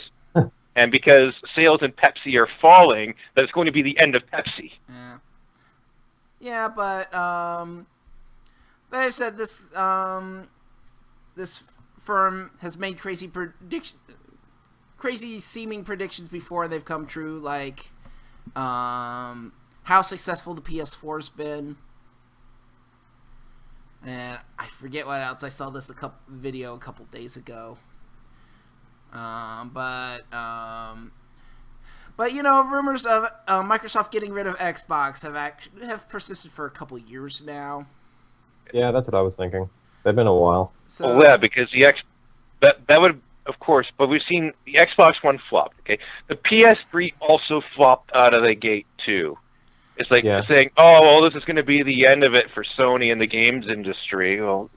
sales in Pepsi are falling, that it's going to be the end of Pepsi. Yeah, but like I said, this firm has made crazy seeming predictions before they've come true, like how successful the PS4's been, and I forget what else. I saw this video a couple days ago. But you know, rumors of Microsoft getting rid of Xbox have persisted for a couple years now. Yeah, that's what I was thinking. They've been a while. So, well, yeah, because that would, of course, but we've seen the Xbox One flopped. Okay, the PS3 also flopped out of the gate too. It's like saying, "Oh, well, this is going to be the end of it for Sony and the games industry." Well,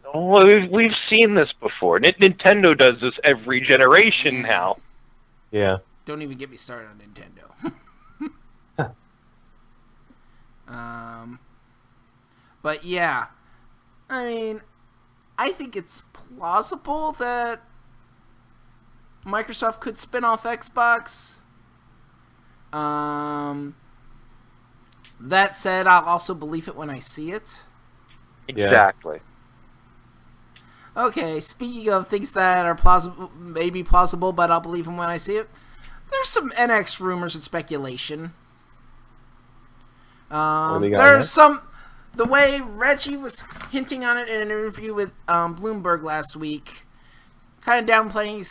we've seen this before. Nintendo does this every generation now. Yeah. Don't even get me started on Nintendo. But yeah, I mean, I think it's plausible that Microsoft could spin off Xbox. That said, I'll also believe it when I see it. Exactly. Okay, speaking of things that are plausible, maybe plausible, but I'll believe them when I see it. There's some NX rumors and speculation. There's some... The way Reggie was hinting on it in an interview with Bloomberg last week, kind of downplaying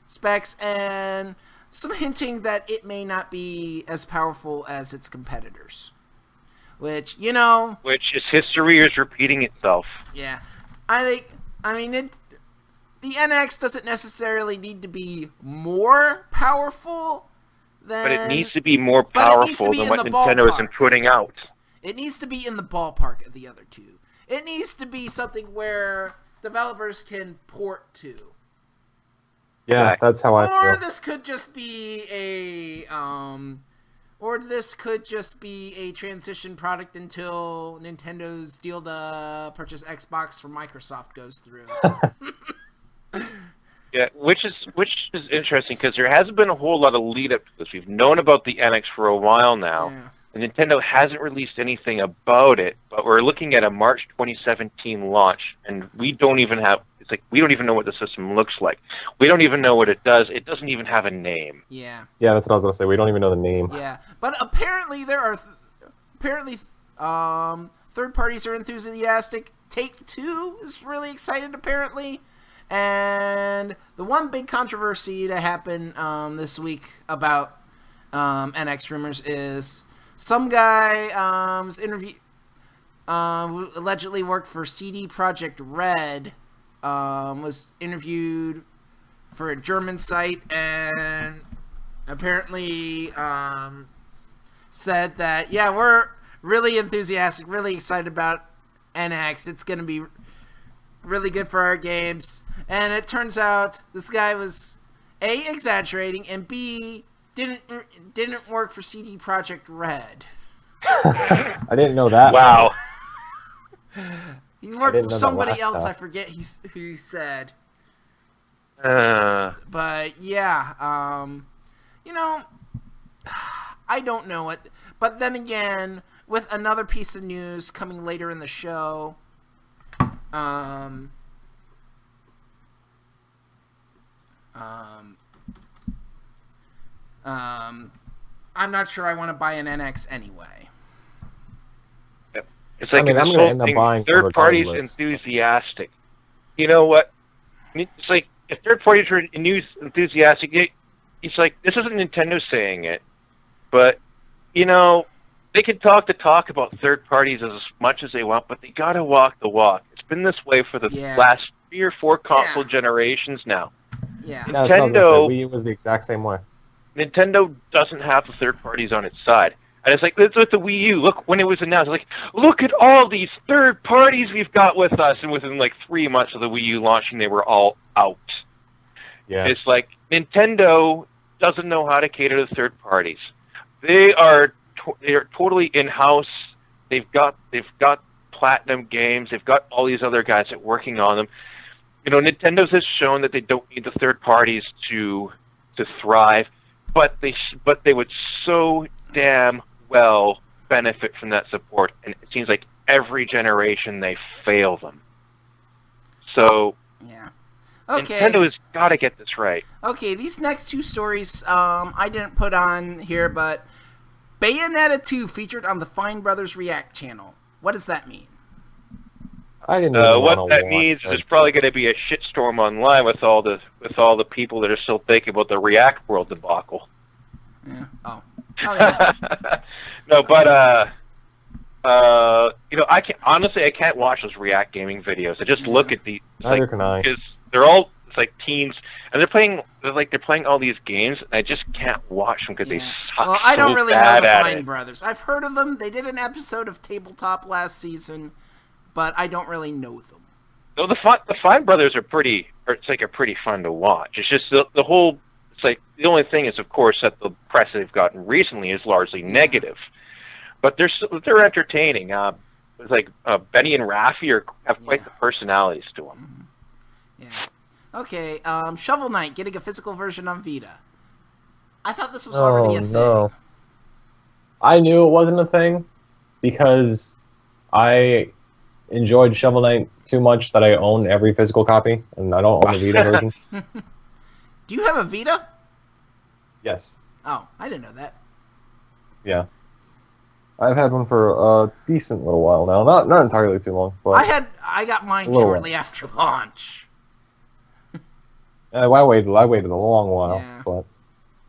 specs, and some hinting that it may not be as powerful as its competitors. Which, you know... Which is history is repeating itself. Yeah. The NX doesn't necessarily need to be more powerful than... But it needs to be more powerful than what Nintendo has been putting out. It needs to be in the ballpark of the other two. It needs to be something where developers can port to. Yeah, that's how I feel. Or this could just be a transition product until Nintendo's deal to purchase Xbox from Microsoft goes through. Yeah, which is interesting because there hasn't been a whole lot of lead up to this. We've known about the NX for a while now. Yeah. And Nintendo hasn't released anything about it, but we're looking at a March 2017 launch, and we don't even know what the system looks like. We don't even know what it does. It doesn't even have a name. Yeah. Yeah, that's what I was going to say. We don't even know the name. Yeah, but apparently there are third parties are enthusiastic. Take-Two is really excited, apparently. And the one big controversy that happened this week about NX rumors is some guy was interviewed who allegedly worked for CD Projekt Red was interviewed for a German site and apparently said that, yeah, we're really enthusiastic, really excited about NX. It's going to be really good for our games. And it turns out this guy was A, exaggerating, and B, didn't work for CD Projekt Red. I didn't know that. Wow. He worked for somebody else. I forget who he said. But yeah, you know, I don't know it. But then again, with another piece of news coming later in the show, I'm not sure I want to buy an NX anyway. It's like I'm going to end up buying third parties enthusiastic. You know what? It's like if third parties are enthusiastic, it's like this isn't Nintendo saying it, but you know they can talk the talk about third parties as much as they want, but they gotta walk the walk. It's been this way for the last 3 or 4 console generations now. Yeah. Nintendo Wii U was the exact same way. Nintendo doesn't have the third parties on its side. And it's like, this with the Wii U, look, when it was announced, like, look at all these third parties we've got with us. And within like 3 months of the Wii U launching, they were all out. Yeah. It's like, Nintendo doesn't know how to cater to third parties. They are totally in-house. They've got Platinum Games. They've got all these other guys that are working on them. You know, Nintendo's has shown that they don't need the third parties to thrive, but they would so damn well benefit from that support, and it seems like every generation they fail them. So yeah, okay. Nintendo has got to get this right. Okay, these next 2 stories I didn't put on here, but Bayonetta 2 featured on the Fine Brothers React channel. What does that mean? I didn't know what that means is there's probably going to be a shitstorm online with all the people that are still thinking about the React World debacle. Yeah. Oh yeah. No, but you know, I can't watch those React gaming videos. I just look at the neither can I. Because they're all like teens, and they're playing all these games. And I just can't watch them because they suck. Well, I don't really know the Fine it. Brothers. I've heard of them. They did an episode of Tabletop last season, but I don't really know them. So the Fine Brothers are pretty fun to watch. It's just the whole. It's like the only thing is, of course, that the press they've gotten recently is largely negative, but they're entertaining. It's like Benny and Raffi have quite the personalities to them. Yeah. Okay. Shovel Knight getting a physical version on Vita. I thought this was already a thing. No. I knew it wasn't a thing because I enjoyed Shovel Knight too much that I own every physical copy, and I don't own the Vita version. Do you have a Vita? Yes. Oh, I didn't know that. Yeah. I've had one for a decent little while now. Not entirely too long, but I got mine shortly after launch. I waited a long while, but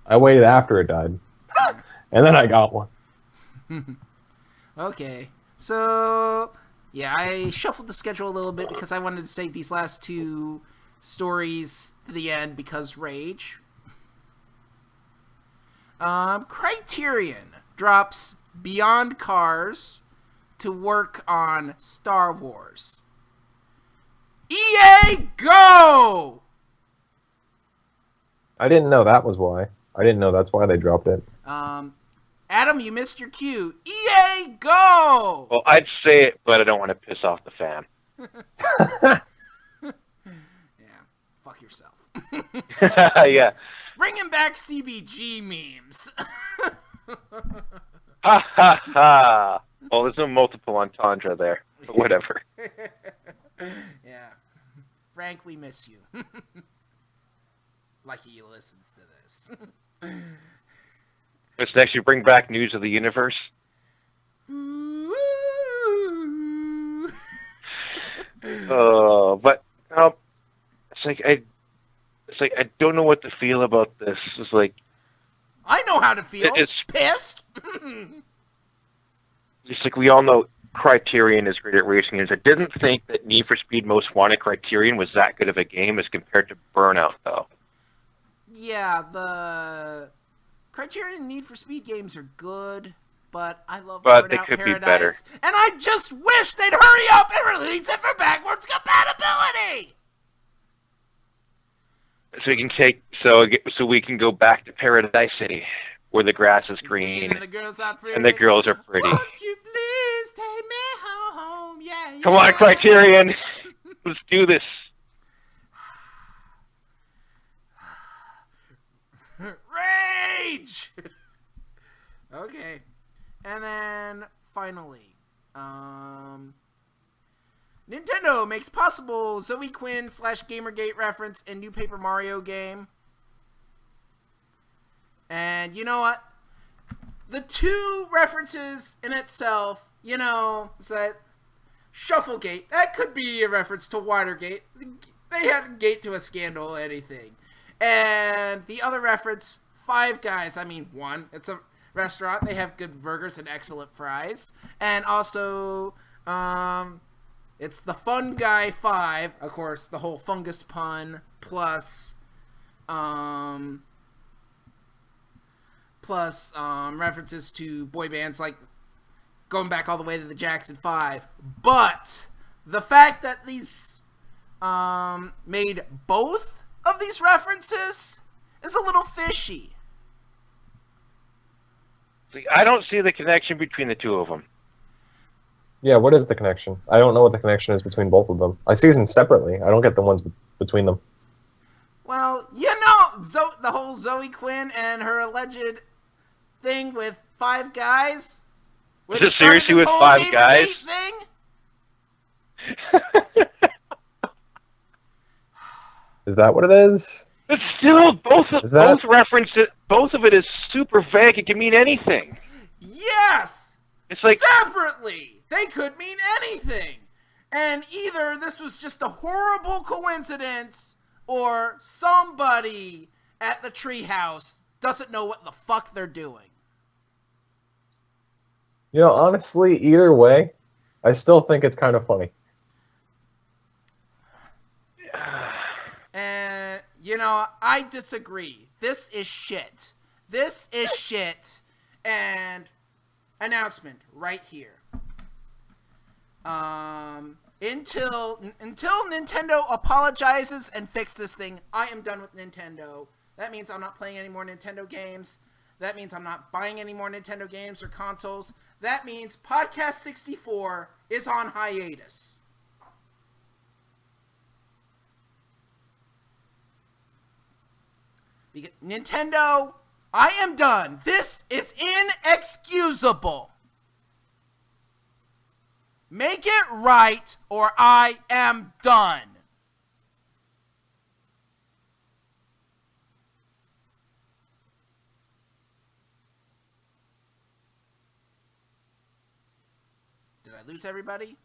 I waited after it died. And then I got one. Okay. So, yeah, I shuffled the schedule a little bit because I wanted to save these last 2 stories to the end because rage. Criterion drops Beyond Cars to work on Star Wars. EA, go! I didn't know that was why. I didn't know that's why they dropped it. Adam, you missed your cue. EA, go! Well, I'd say it, but I don't want to piss off the fan. Yeah, fuck yourself. Yeah. Bringing back CBG memes. Ha ha ha. Well, there's no multiple entendre there. But whatever. Yeah. Frank, we miss you. Lucky he listens to this. What's next? You bring back News of the Universe? But it's like I don't know what to feel about this. It's like I know how to feel. It's pissed. Just like we all know, Criterion is great at racing games. I didn't think that Need for Speed Most Wanted Criterion was that good of a game as compared to Burnout, though. Yeah, the Criterion Need for Speed games are good, but I love But Burnout they could Paradise, be better. And I just wish they'd hurry up and release it for backwards compatibility. So we can take so we can go back to Paradise City, where the grass is green And the girls are pretty. and the girls are pretty. Won't you please take me home? Yeah, yeah. Come on, Criterion, let's do this. Rage! Okay. And then, finally, Nintendo makes possible Zoe Quinn / Gamergate reference in new Paper Mario game. And you know what? The two references in itself, you know, it's that Shufflegate, that could be a reference to Watergate. They had a gate to a scandal, anything. And the other reference, Five Guys, I mean, one, it's a restaurant, they have good burgers and excellent fries. And also, it's the Fun Guy 5, of course, the whole fungus pun, plus references to boy bands like going back all the way to the Jackson 5. But the fact that these made both of these references is a little fishy. I don't see the connection between the two of them. Yeah, what is the connection? I don't know what the connection is between both of them. I see them separately. I don't get the ones between them. Well, you know, the whole Zoe Quinn and her alleged thing with Five Guys. Is it seriously with Five Guys? Thing? Is that what it is? But still, both references, both of it is super vague. It can mean anything. Yes. It's like separately, they could mean anything, and either this was just a horrible coincidence, or somebody at the treehouse doesn't know what the fuck they're doing. You know, honestly, either way, I still think it's kind of funny. And, you know, I disagree. This is shit. This is shit. And announcement right here. Until Nintendo apologizes and fixes this thing, I am done with Nintendo. That means I'm not playing any more Nintendo games. That means I'm not buying any more Nintendo games or consoles. That means Podcast 64 is on hiatus. Nintendo, I am done. This is inexcusable. Make it right or I am done. Did I lose everybody?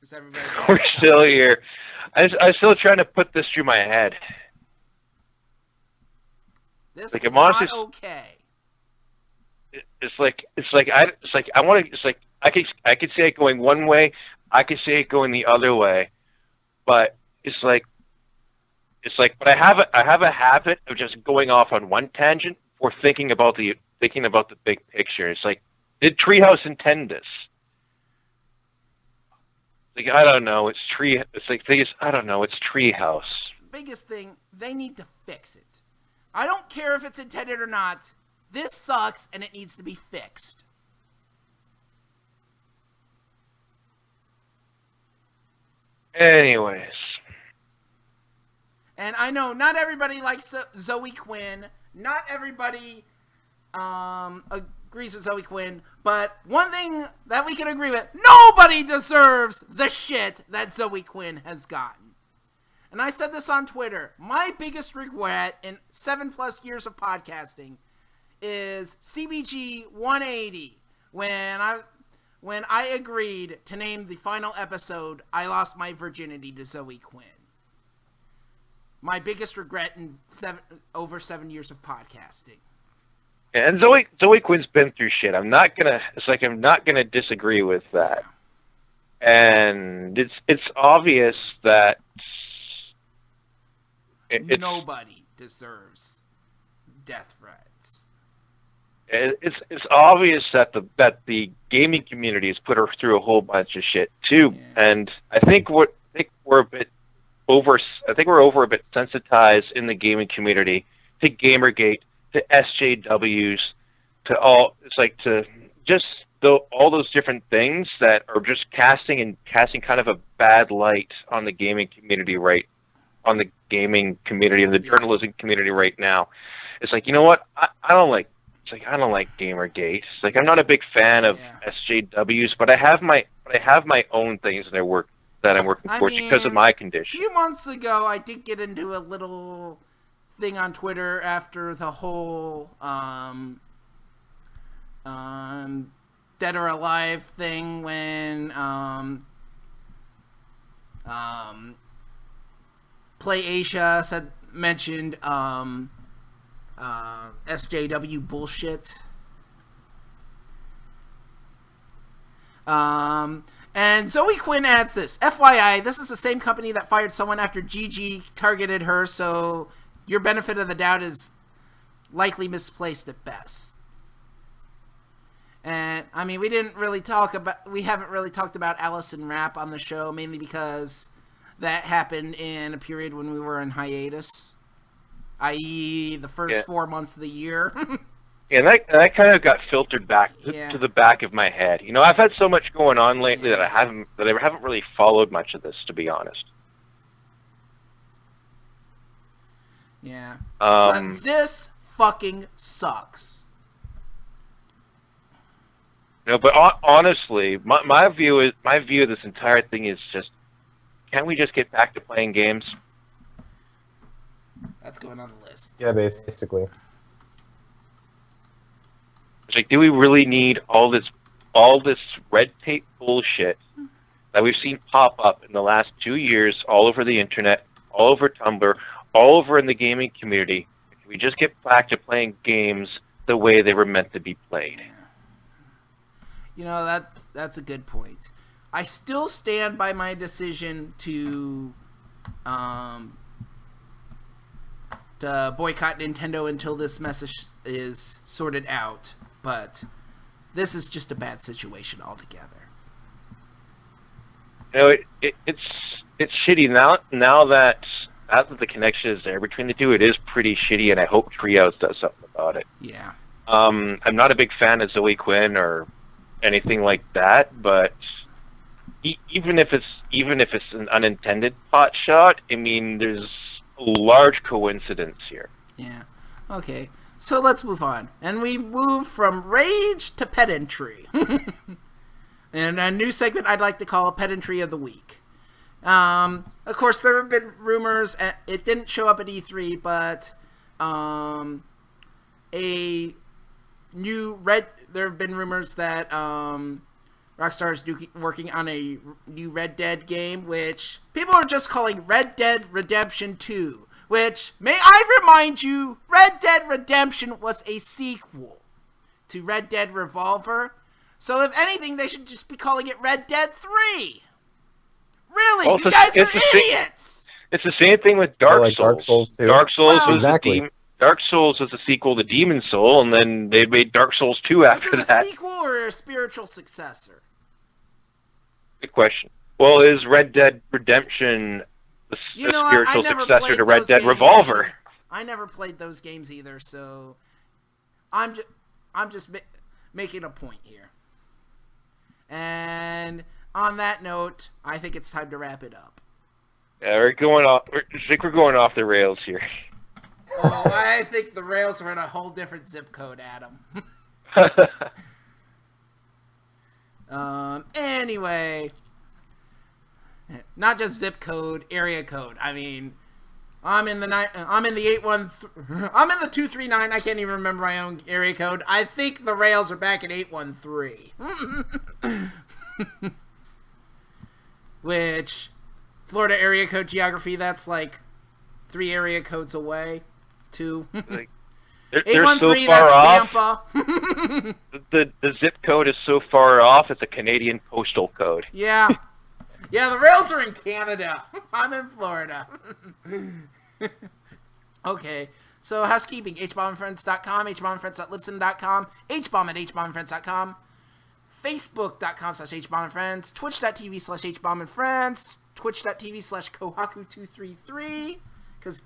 Is everybody just we're still here. I'm still trying to put this through my head. This like, is not okay. I could say it going one way, I could say it going the other way, but but I have a habit of just going off on one tangent or thinking about the big picture. It's like, did Treehouse intend this? Like, I don't know. It's Treehouse. Biggest thing, they need to fix it. I don't care if it's intended or not. This sucks, and it needs to be fixed. Anyways. And I know not everybody likes Zoe Quinn. Not everybody agrees with Zoe Quinn. But one thing that we can agree with, nobody deserves the shit that Zoe Quinn has gotten. And I said this on Twitter. My biggest regret in 7+ years of podcasting is CBG 180. When I agreed to name the final episode, I lost my virginity to Zoe Quinn. My biggest regret in over 7 years of podcasting. And Zoe Quinn's been through shit. I'm not gonna disagree with that. And it's obvious that nobody deserves death threats. It's obvious that the gaming community has put her through a whole bunch of shit too. Yeah. And I think we're a bit I think we're over a bit sensitized in the gaming community to Gamergate, to SJWs, to all. It's like to just all those different things that are just casting kind of a bad light on the gaming community on the gaming community and the journalism community right now. It's like, you know what? I don't like Gamergate. It's like I'm not a big fan of SJWs, but I have my own things that I'm working towards because of my condition. A few months ago, I did get into a little thing on Twitter after the whole Dead or Alive thing when Play Asia mentioned SJW bullshit. And Zoe Quinn adds this. FYI, this is the same company that fired someone after GG targeted her, so your benefit of the doubt is likely misplaced at best. And, I mean, we haven't really talked about Allison Rapp on the show, mainly because that happened in a period when we were in hiatus, i.e. the first 4 months of the year. And that kind of got filtered back to the back of my head. You know, I've had so much going on lately that I haven't really followed much of this, to be honest. Yeah. But this fucking sucks. No, but honestly, my view of this entire thing is just, can't we just get back to playing games? That's going on the list. Yeah, basically. It's like, do we really need all this red tape bullshit that we've seen pop up in the last 2 years all over the internet, all over Tumblr, all over in the gaming community? Can we just get back to playing games the way they were meant to be played? You know, that's a good point. I still stand by my decision to boycott Nintendo until this message is sorted out. But this is just a bad situation altogether. You know, it's shitty now that the connection is there between the two. It is pretty shitty, and I hope Treehouse does something about it. Yeah. I'm not a big fan of Zoe Quinn or anything like that, but even if it's an unintended pot shot, I mean, there's a large coincidence here. Yeah. Okay. So let's move on. And we move from rage to pedantry. And a new segment I'd like to call Pedantry of the Week. Of course, there have been rumors, it didn't show up at E3, but there have been rumors that Rockstar is working on a new Red Dead game, which people are just calling Red Dead Redemption 2. Which, may I remind you, Red Dead Redemption was a sequel to Red Dead Revolver. So if anything, they should just be calling it Red Dead 3. Really? Also, you guys are idiots! It's the same thing with Dark Souls. Dark Souls too. Dark Souls was exactly. Dark Souls was a sequel to Demon Soul, and then they made Dark Souls 2 after that. Is it a sequel or a spiritual successor? Good question. Well, is Red Dead Redemption the spiritual successor to Red Dead Revolver? Either. I never played those games either, so I'm just making a point here. And on that note, I think it's time to wrap it up. Yeah, we're going off the rails here. Oh, I think the rails are in a whole different zip code, Adam. Anyway, not just zip code, area code. I mean, I'm in the 239. I can't even remember my own area code. I think the rails are back at 813. Which Florida area code geography, that's like 3 area codes away. 2. They're 813, so far that's off. Tampa. The zip code is so far off, it's a Canadian postal code. Yeah. Yeah, the rails are in Canada. I'm in Florida. Okay. So, housekeeping. hbombandfriends.com, hbombandfriends.libsyn.com, hbomb@hbombandfriends.com, facebook.com/hbombandfriends, twitch.tv/hbombandfriends, twitch.tv/Kohaku233 because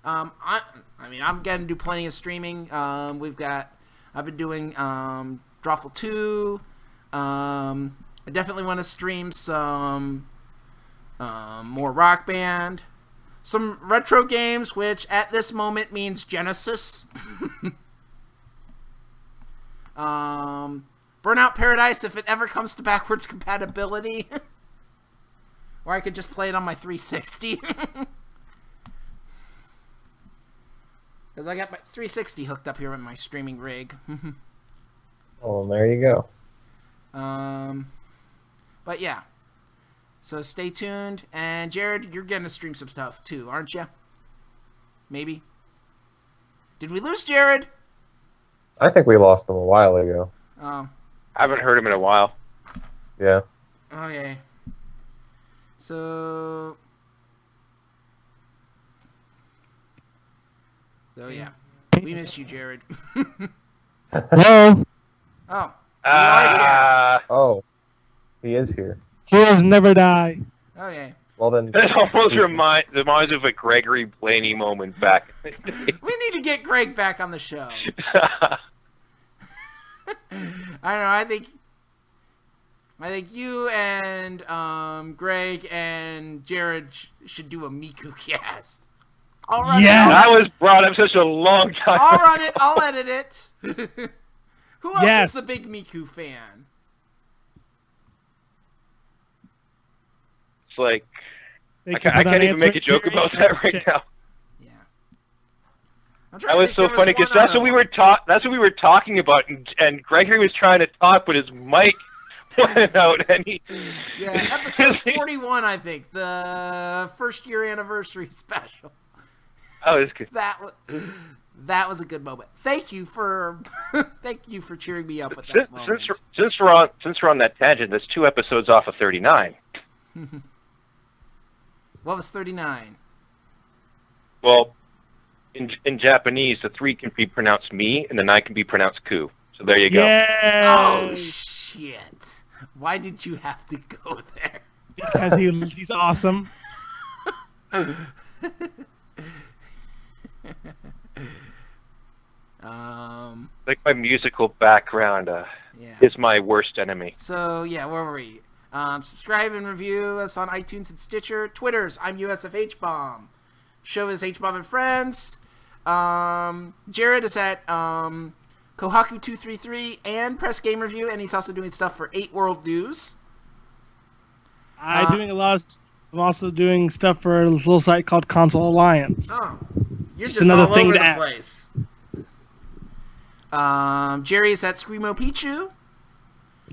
I'm getting to do plenty of streaming. I've been doing Drawful 2. I definitely want to stream some more Rock Band, some retro games, which at this moment means Genesis. Burnout Paradise if it ever comes to backwards compatibility. Or I could just play it on my 360. Because I got my 360 hooked up here in my streaming rig. Oh, there you go. But yeah. So stay tuned. And Jared, you're getting to stream some stuff too, aren't you? Maybe. Did we lose Jared? I think we lost him a while ago. Oh. I haven't heard him in a while. Yeah. Okay. So yeah. We miss you, Jared. Hello. Oh. You are here. Oh, he is here. Heroes never die. Okay. Well then. That almost reminds me of a Gregory Blaney moment back in the day. We need to get Greg back on the show. I don't know. I think you and Greg and Jared should do a Miku cast. I'll run That was brought up such a long time. I'll run it. I'll edit it. Who else Yes. is the big Miku fan? It's like They I can can't put on even make a answer- joke about that right now. Yeah. I'm trying That to was think so there funny because one that's other what we were That's what we were talking about, and Gregory was trying to talk, but his mic went out, and he. Yeah, episode 41, I think, the first year anniversary special. Oh, it's good. That was a good moment. Thank you for cheering me up with that moment. Since we're on that tangent, there's 2 episodes off of 39. What was 39? Well, in Japanese, the 3 can be pronounced me, and the 9 can be pronounced ku. So there you go. Oh Yeah. shit! Why did you have to go there? Because he's awesome. Like my musical background Yeah. is my worst enemy. So yeah, where were we? Subscribe and review us on iTunes and Stitcher. Twitters, I'm USF Hbomb. Show is Hbomb and Friends. Jared is at Kohaku233 and Press Game Review, and he's also doing stuff for 8 World News. I'm also doing stuff for a little site called Console Alliance. Oh, you're Just just another all thing over to the add. place. Jerry is at Screamo Pichu.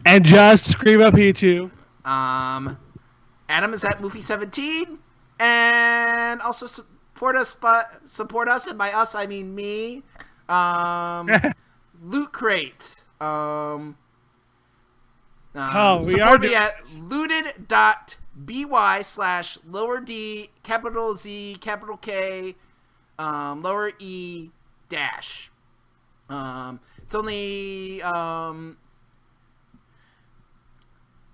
And just Screamo Pichu. Adam is at Moofy17, and also support us, and by us I mean me. Loot Crate. We Support are me at looted.by/lower D, capital Z, capital K, lower E dash. It's only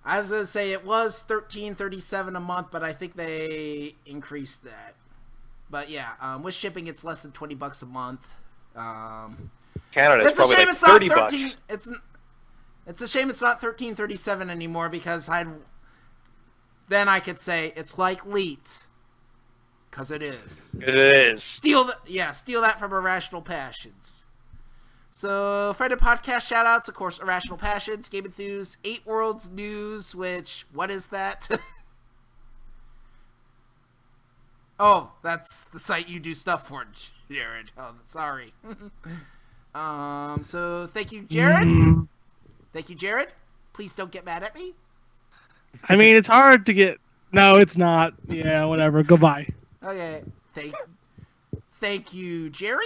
I was gonna say it was $13.37 a month, but I think they increased that. But yeah, with shipping, it's less than $20 a month. Canada, It's a probably shame like it's not 30 13. bucks. It's a shame it's not $13.37 anymore because then I could say it's like Leet, because it is. It is. Steal that from Irrational Passions. So, Friday podcast shoutouts, of course, Irrational Passions, Game Enthuse, 8 Worlds News, which, what is that? Oh, that's the site you do stuff for, Jared. Oh, sorry. So, thank you, Jared. Thank you, Jared. Please don't get mad at me. I mean, it's hard to get... No, it's not. Yeah, whatever. Goodbye. Okay. Thank you, Jerry.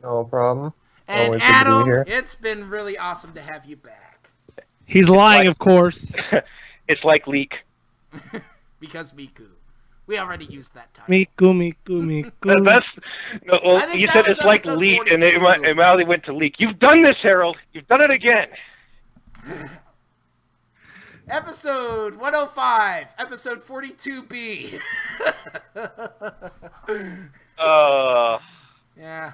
No problem. And Always good to be Adam, here. it's been really awesome to have you back. He's lying, of course. It's like leak. Because Miku. We already used that time. Miku. That's no, I well, think you that said was it's like episode leak, 42. and it immediately went to leak. You've done this, Harold. You've done it again. Episode 105, episode 42B. Yeah.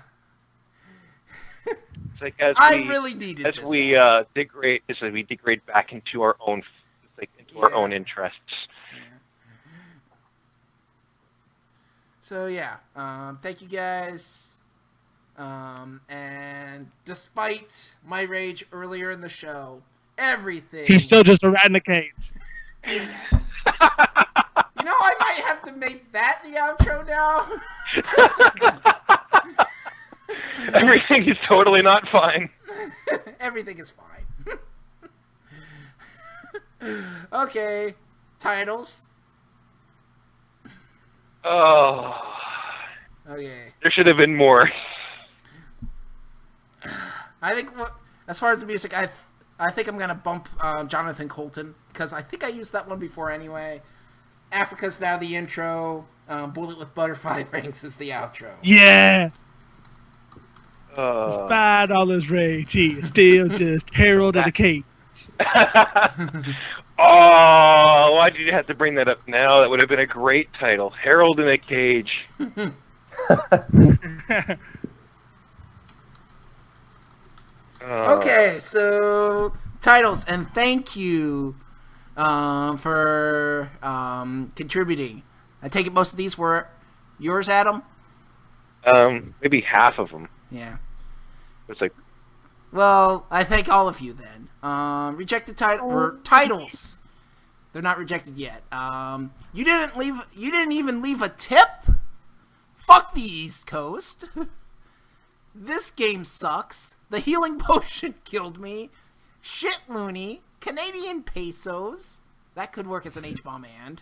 It's like as I we, really needed as this. we degrade back into our own, our own interests. So yeah, thank you guys. And despite my rage earlier in the show, everything. He's still just a rat in a cage. You know, I might have to make that the outro now. Everything is totally not fine. Everything is fine. Okay, titles. Oh. Okay. There should have been more. I think as far as the music, I think I'm gonna bump Jonathan Colton because I think I used that one before anyway. Africa's now the intro. Bullet with Butterfly Rings is the outro. Yeah. Despite all his rage, he is still just Harold in a cage. Oh, why did you have to bring that up now? That would have been a great title. Harold in a Cage. Okay, so titles, and thank you for contributing. I take it most of these were yours, Adam? Maybe half of them. Yeah. It's like, Well, I thank all of you then. Rejected titles. They're not rejected yet. You didn't even leave a tip? Fuck the East Coast. This game sucks. The healing potion killed me. Shit loony. Canadian pesos. That could work as an Hbomb and.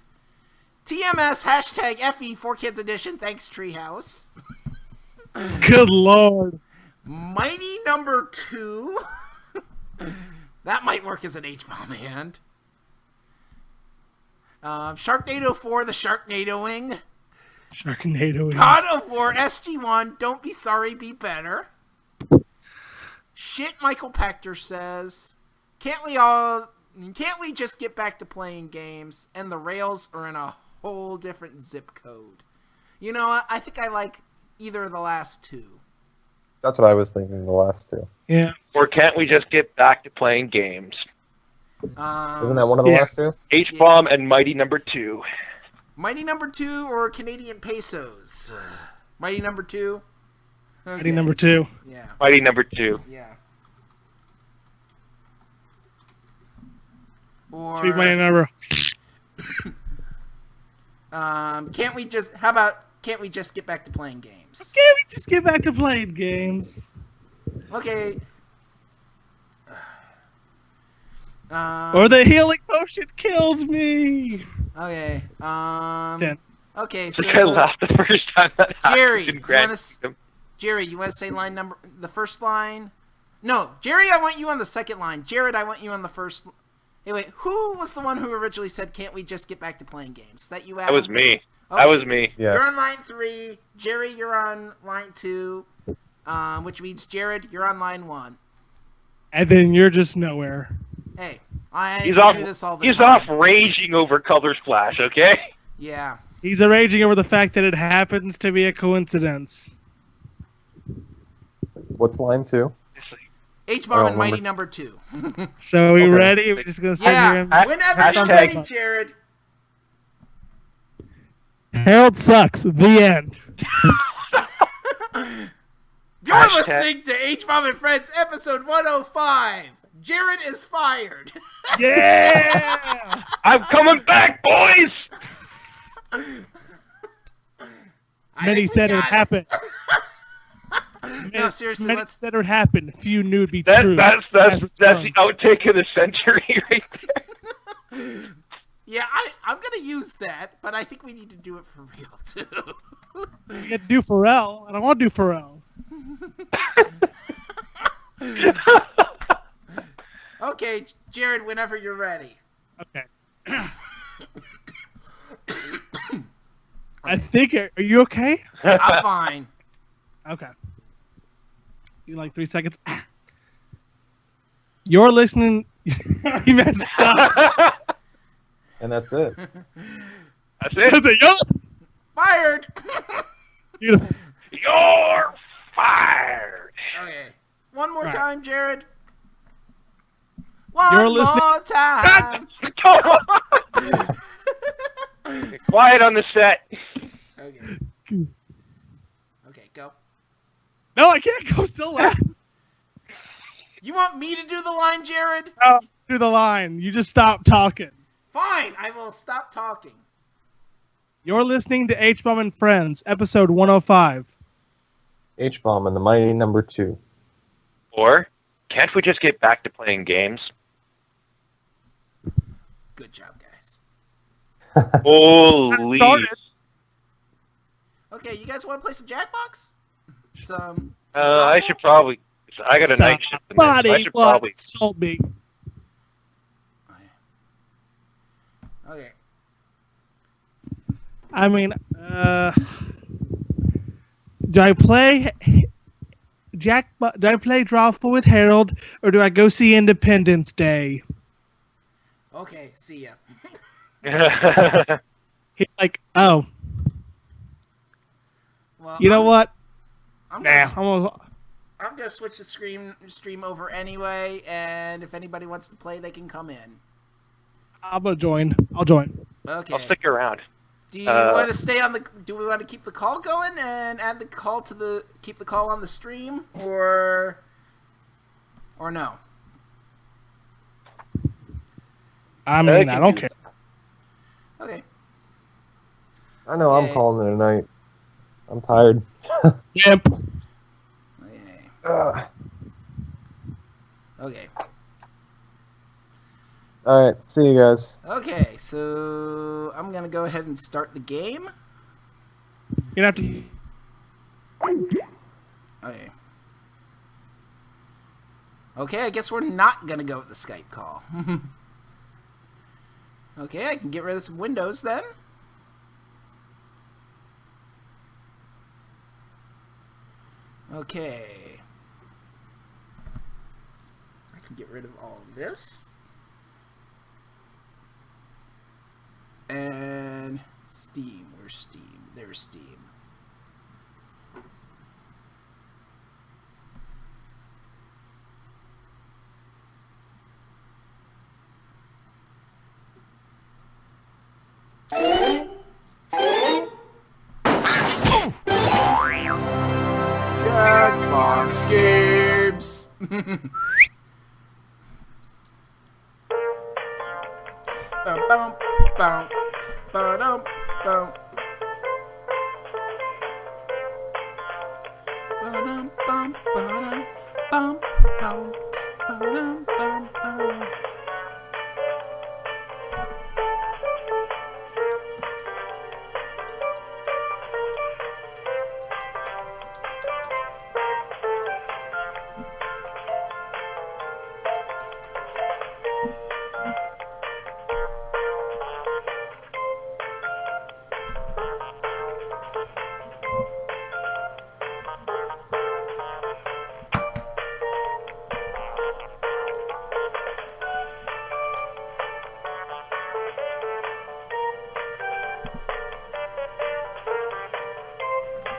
TMS hashtag FE 4Kids Edition. Thanks, Treehouse. Good lord. Mighty number 2. That might work as an Hbomb and. Sharknado 4, the Sharknadoing. Sharknado. God of War SG1, don't be sorry, be better. Shit, Michael Pector says. Can't we just get back to playing games? And the rails are in a whole different zip code. You know what? I think I like either of the last two. That's what I was thinking, the last two. Yeah. or can't we just get back to playing games? Isn't that one of the last two? Hbomb and Mighty Number 2. Mighty Number 2 or Canadian pesos? Mighty Number 2? Okay. Mighty Number 2. Yeah. Mighty Number 2. Yeah. Or Sweet Mighty Number. can't we just get back to playing games? Can't we just get back to playing games? Okay. Or the healing potion kills me. Okay. 10. Okay, so I laughed the first time that Jerry, happened in you Rad wanna Kingdom. Jerry, you want to say the first line? No, Jerry, I want you on the second line. Jared, I want you on the first. Hey, wait, who was the one who originally said, "Can't we just get back to playing games"? Is that you, Adam? That was me. Okay. That was me. Yeah. You're on line 3. Jerry, you're on line 2. Which means Jared, you're on line 1. And then you're just nowhere. Hey, I He's do off. this all the He's time. off raging over Color Splash. Okay. Yeah. He's raging over the fact that it happens to be a coincidence. What's line 2? H-Bomb and remember. Mighty Number 2. So are you Okay. ready? We're just gonna sit Yeah. here. Whenever you're Hashtag- ready, Jared. Harold sucks. The end. You're Hashtag- listening to H-Bomb and Friends, episode 105. Jared is fired. Yeah. I'm coming back, boys. I Many think we said it would got happen. No, seriously, Many let's. said it would happen. Few knew it'd be That's true. that's Has the returned. outtake of the century right there. Yeah, I'm gonna use that, but I think we need to do it for real too. You got to do Pharrell. I don't want to do Pharrell. Okay, Jared, whenever you're ready. Okay. I think. Are you okay? I'm fine. Okay. You like 3 seconds? You're listening. You messed up. And that's it. That's it. That's it. Yo! Fired! You- You're fired. Okay. One more Right. time, Jared. You're One listening- more time. Quiet on the set. Okay. Okay, go. No, I can't go still laugh. You want me to do the line, Jared? No, do the line. You just stop talking. Fine, I will stop talking. You're listening to Hbomb and Friends, episode 105. H-Bomb and the Mighty Number 2. Or can't we just get back to playing games? Good job, guys. Holy. Started. Okay, you guys want to play some Jackbox? Some I should probably. I got a night shift tonight, so I Somebody should probably. once told me. Okay. I mean, do I play do I play Drawful with Harold, or do I go see Independence Day? Okay, see ya. He's like, oh, Well, you know what? I'm Nah, gonna, I'm I'm gonna switch the stream over anyway, and if anybody wants to play, they can come in. gonna join. I'll join. Okay. I'll stick around. Do you want to stay on the? Do we want to keep the call going and add the call to the keep the call on the stream, or no? I mean, I don't care. Okay. I know Okay. I'm calling it a night. I'm tired. Yep. Okay. Ugh. Okay. Alright, see you guys. Okay. So I'm gonna go ahead and start the game. You have to. Okay. Okay, I guess we're not gonna go with the Skype call. Okay, I can get rid of some windows then. Okay. I can get rid of all of this. And Steam, where's Steam? There's Steam. Jackbox games. Bum, bum, bum, ba-dum, bum. Ba-dum, bum, ba-dum, bum, bum, ba-dum, bum, bum.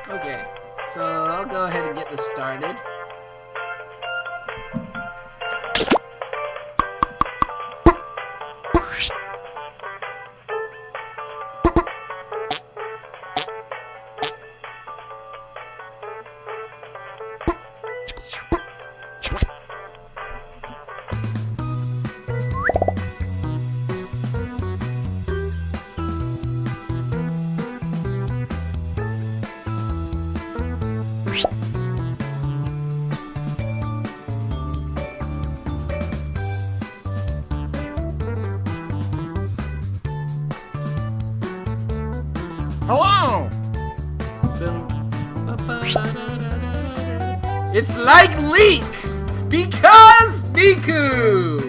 Okay, so I'll go ahead and get this started. Hello! It's like Leak! Because Miku!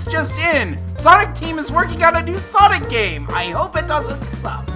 News just in! Sonic Team is working on a new Sonic game! I hope it doesn't suck.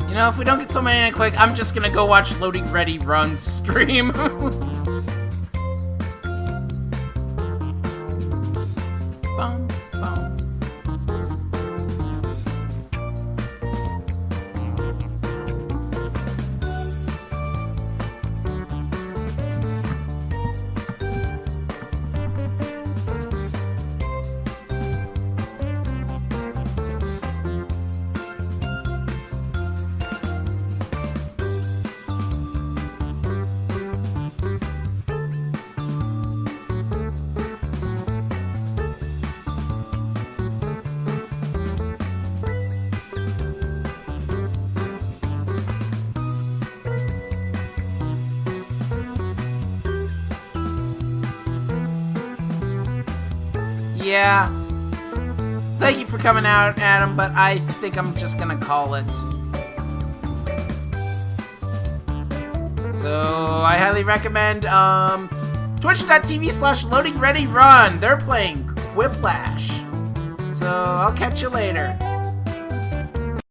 You know, if we don't get so many in quick, I'm just gonna go watch Loading Ready Run's stream. Bum, bum. Yeah. Thank you for coming out, Adam, but I think I'm just gonna call it. So, I highly recommend, twitch.tv/loadingreadyrun. They're playing Quiplash. So, I'll catch you later.